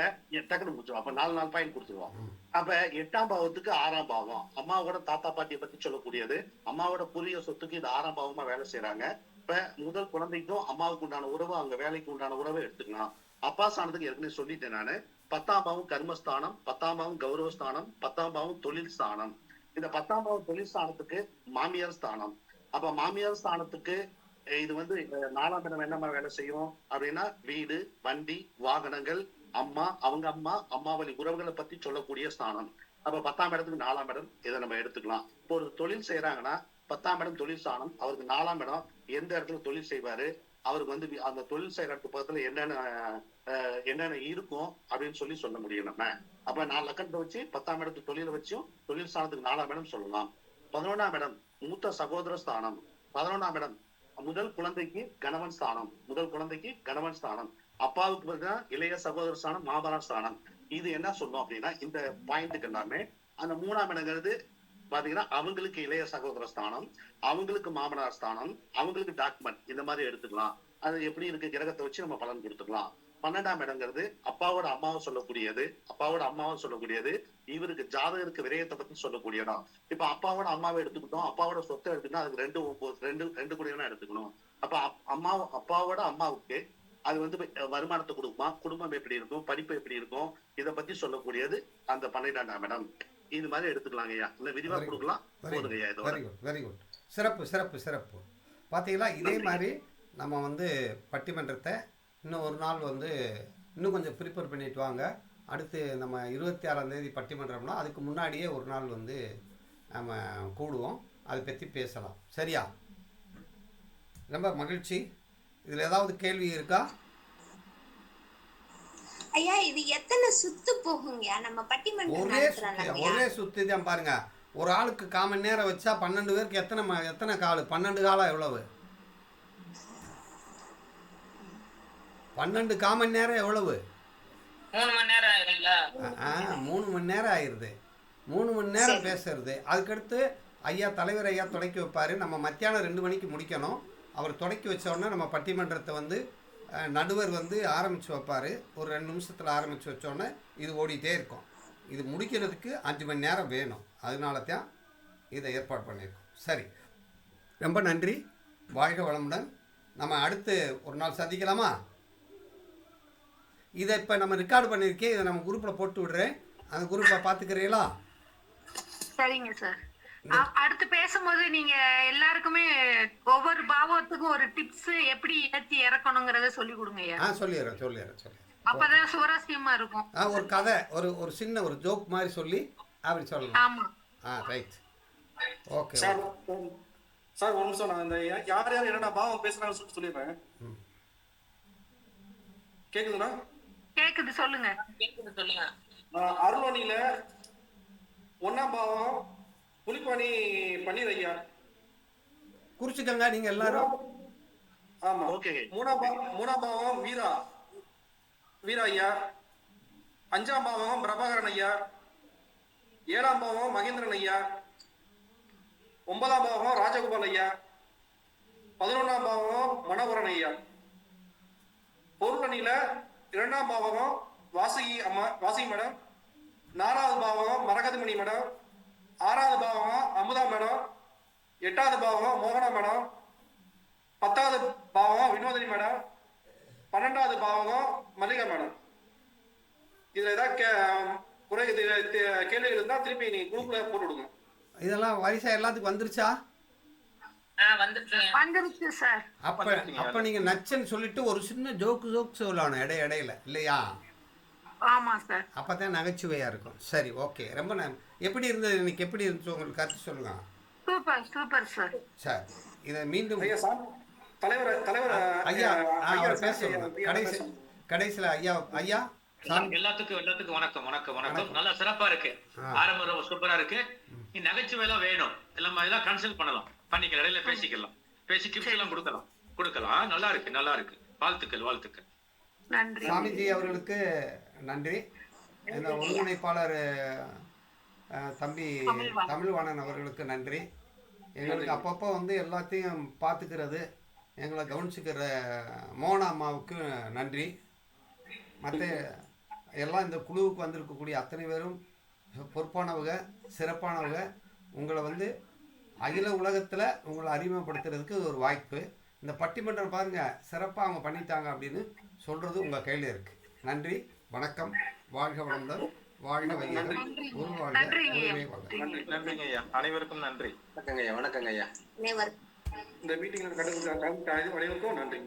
டக்குனு முடிச்சிடும். அப்ப 4 பாயிண்ட் கொடுத்துருவோம். அப்ப 8ஆம் பாவத்துக்கு 6ஆம் பாவம், அம்மாவோட தாத்தா பாட்டியை பத்தி சொல்லக்கூடியது. அம்மாவோட பூர்வீக சொத்துக்கு இது 6ஆம் பாவமா வேலை செய்யறாங்க. இப்ப முதல் குழந்தைக்கும் அம்மாவுக்கு உண்டான உறவு, அவங்க வேலைக்கு உண்டான உறவை எடுத்துக்கலாம். அப்பா ஸ்தானத்துக்கு ஏற்கனவே சொல்லிட்டேன் நானு. 10ஆம் பாவம் கர்மஸ்தானம், 10ஆம் பாவம் கௌரவஸ்தானம், 10ஆம் பாவம் தொழில் ஸ்தானம். இந்த 10ஆம் பாவம் தொழில் ஸ்தானத்துக்கு மாமியார் ஸ்தானம். அப்ப மாமியார் ஸ்தானத்துக்கு இது வந்து 4ஆம் இடம் என்ன வேலை செய்யும் அப்படின்னா, வீடு, வண்டி, வாகனங்கள், அம்மா வழி உறவுகளை பத்தி சொல்லக்கூடிய ஸ்தானம். அப்ப 10ஆம் இடத்துக்கு 4ஆம் இடம் இதை நம்ம எடுத்துக்கலாம். இப்போ ஒரு தொழில் செய்யறாங்கன்னா 10ஆம் இடம் தொழில் ஸ்தானம், அவருக்கு 4ஆம் இடம் எந்த இடத்துல தொழில் செய்வாரு, அவருக்கு வந்து அந்த தொழில் செய்யற பக்கத்துல என்னென்ன இருக்கும் அப்படின்னு சொல்ல முடியும் நம்ம. அப்ப 4 லக்கணத்தை வச்சு 10ஆம் இடத்துக்கு தொழிலை வச்சும் தொழில் ஸ்தானத்துக்கு 4ஆம் இடம் சொல்லலாம். 11ஆம் இடம் மூத்த சகோதர ஸ்தானம், 11ஆம் இடம் முதல் குழந்தைக்கு கணவன் ஸ்தானம், அப்பாவுக்கு பார்த்தீங்கன்னா இளைய சகோதர ஸ்தானம், மாமனார் ஸ்தானம். இது என்ன சொல்லும் அப்படின்னா, இந்த பாயிண்ட்டுக்கு எல்லாமே அந்த 3ஆம் இடங்கிறது பாத்தீங்கன்னா அவங்களுக்கு இளைய சகோதர ஸ்தானம், அவங்களுக்கு மாமனார் ஸ்தானம், அவங்களுக்கு டாக்குமெண்ட், இந்த மாதிரி எடுத்துக்கலாம். அது எப்படி இருக்கு கிரகத்தை வச்சு நம்ம பலன் கொடுத்துக்கலாம். 12ஆம் இடங்கிறது அப்பாவோட அம்மாவை சொல்லக்கூடியது, இவருக்கு ஜாதகருக்கு விரயத்தை பத்தி சொல்லக்கூடியதான். இப்ப அப்பாவோட அம்மாவை எடுத்துக்கிட்டோம், அப்பாவோட சொத்தை எடுத்துக்கிட்டோம், அதுக்கு ரெண்டு கூடியவனா எடுத்துக்கணும். அப்ப அப்பாவோட அம்மாவுக்கு அது வந்து வருமானத்தை கொடுக்குமா, குடும்பம் எப்படி இருக்கும், படிப்பு எப்படி இருக்கும், இதை பத்தி சொல்லக்கூடியது அந்த 12ஆம் இடம். இது மாதிரி எடுத்துக்கலாங்க ஐயா. இல்ல விரிவா கொடுக்கலாம் போதுங்க ஐயா. Very good. சிறப்பு. பார்த்தீங்களா, இதே மாதிரி நம்ம வந்து பட்டிமன்றத்தை இன்னும் ஒரு நாள் வந்து இன்னும் கொஞ்சம் ப்ரிப்பேர் பண்ணிட்டு வாங்க. அடுத்து நம்ம 26ஆம் தேதி பட்டிமன்றம்னா அதுக்கு முன்னாடியே ஒரு நாள் வந்து நம்ம கூடுவோம், அதை பற்றி பேசலாம். சரியா? ரொம்ப மகிழ்ச்சி. இதில் ஏதாவது கேள்வி இருக்கா ஐயா? இது எத்தனை சுத்து போகுங்க நம்ம பட்டிமன்றம்? ஒரே சுத்து தான் பாருங்க. ஒரு ஆளுக்கு 1/4 மணி நேரம் வச்சா 12 பேருக்கு எத்தனை கால்? 12 காலா எவ்வளவு? 12 1/4 மணி நேரம் எவ்வளவு? 3 மணி நேரம் ஆயிருங்களா? 3 மணி நேரம் ஆயிருது. 3 மணி நேரம் பேசுறது. அதுக்கடுத்து தலைவர் ஐயா தொடக்கி வைப்பாரு. நம்ம மத்தியானம் 2 மணிக்கு முடிக்கணும். அவர் தொடக்கி வச்ச உடனே நம்ம பட்டிமன்றத்தை வந்து நடுவர் வந்து ஆரம்பித்து வைப்பார். ஒரு 2 நிமிஷத்தில் ஆரம்பித்து வச்சோடனே இது ஓடிட்டே இருக்கும். இது முடிக்கிறதுக்கு 5 மணி நேரம் வேணும். அதனால தான் இதை ஏற்பாடு பண்ணியிருக்கோம். சரி, ரொம்ப நன்றி. வாழ்க வளமுடன். நம்ம அடுத்து ஒரு நாள் சந்திக்கலாமா? இதை இப்போ நம்ம ரெக்கார்டு பண்ணியிருக்கேன், இதை நம்ம குரூப்பில் போட்டு விடுறேன். அந்த குரூப்பில் பார்த்துக்கிறீங்களா? சரிங்க சார். அடுத்து பேசும்போது நீங்க எல்லாருக்குமே ஒவ்வொரு பாவத்துக்கும் ஒரு டிப்ஸ் எப்படி ஏத்தி இறக்கணுங்கிறத சொல்லி கொடுங்க. சொல்லிடுறேன். அப்பதான் சுவாரஸ்யமா இருக்கும். ஒரு கதை, ஒரு சின்ன ஒரு ஜோக் மாதிரி சொல்லி அப்படி சொல்லலாம். ஆமா. ரைட். ஓகே சார் ஒரு நிமிஷம், நான் இந்த யார் என்னடா பாவம் பேசுறாங்கன்னு சொல்லிடுறேன். கேக்குதுண்ணா? கேக்குது, சொல்லுங்க. அருளோனியில 1ஆம் பாவம் புலிப்பாணி பன்னீர் ஐயா குறிச்சுக்கங்க நீங்க எல்லாரும். ஆமா. 3ஆம் பாவம் வீரா ஐயா, 5ஆம் பாவம் பிரபாகரன் ஐயா, 7ஆம் பாவம் மகேந்திரன் ஐயா, 9ஆம் பாவம் ராஜகோபால் ஐயா, 11ஆம் பாவம் மனோகரன் ஐயா. பொருளணியில 2ஆம் பாவம் வாசுகி மேடம், 4வது பாவம் மரகதமணி மேடம், 6வது பாவம் அமுதா மேடம், 8வது பாவம் மோகனா மேடம், 10வது பாவம் வினோதினி மேடம், 12வது பாவம் மல்லிகா மேடம். இதுல ஏதாவது கேள்விகள் இருந்தா திருப்பி நீங்க குரூப்ல போட்டு விடுங்க. இதெல்லாம் வரிசை எல்லாத்துக்கும் வந்துருச்சா? வந்துருச்சுங்க. வந்துருச்சு சார். அப்போ நீங்கள் நச்சுன்னு சொல்லிட்டு ஒரு சின்ன ஜோக்கு சொல்லணும் இடையில இல்லையா? ஆமா சார். அப்போ தான் நகைச்சுவையாக இருக்கும். சரி, ஓகே. ரொம்ப எப்படி இருந்தது இன்னைக்கு? எப்படி இருந்துச்சு உங்களுக்கு கருத்து சொல்லுங்க. Super sir. சார், இதை மீண்டும் ஐயா தலைவர் ஐயா அவர் பேச சொல்லுங்க. கடைசியில் ஐயா எல்லாத்துக்கும் வணக்கம். நல்லா சிறப்பா இருக்கு. ஆரம்பம் ரொம்ப சூப்பரா இருக்கு. நகைச்சுவை எல்லாம் வேணும். எல்லாம் கன்சல்ட் பண்ணலாம். பண்ணிக்கலாம். இடையில பேசி டிப்ஸ் எல்லாம் கொடுக்கலாம். நல்லா இருக்கு. வாழ்த்துக்கள். நன்றி. சாமிஜி அவர்களுக்கு நன்றி. இந்த ஒருங்கிணைப்பாளர் தம்பி தமிழ்வாணன் அவர்களுக்கு நன்றி. எங்களுக்கு அப்பப்போ வந்து எல்லாத்தையும் பார்த்துக்கிறது, எங்களை கவனிச்சுக்கிற மோனா அம்மாவுக்கு நன்றி. மற்ற எல்லாம் இந்த குழுவுக்கு வந்திருக்கக்கூடிய அத்தனை பேரும் பொறுப்பானவங்க, சிறப்பானவங்க. உங்களை வந்து அகில உலகத்தில் உங்களை அறிமுகப்படுத்துறதுக்கு ஒரு வாய்ப்பு. இந்த பட்டிமன்றம் பாருங்கள், சிறப்பாக அவங்க பண்ணிட்டாங்க அப்படின்னு சொல்கிறது உங்கள் கையில் இருக்குது. நன்றி, வணக்கம். வாழ்க வளமுடன், வாழ்க வையகம், உருவாழ்க, உருவே வாழ்க. நன்றிங்க ஐயா, அனைவருக்கும் நன்றி. வணக்கங்க ஐயா. அனைவருக்கும் இந்த மீட்டிங்ல கலந்து அனைவருக்கும் நன்றி.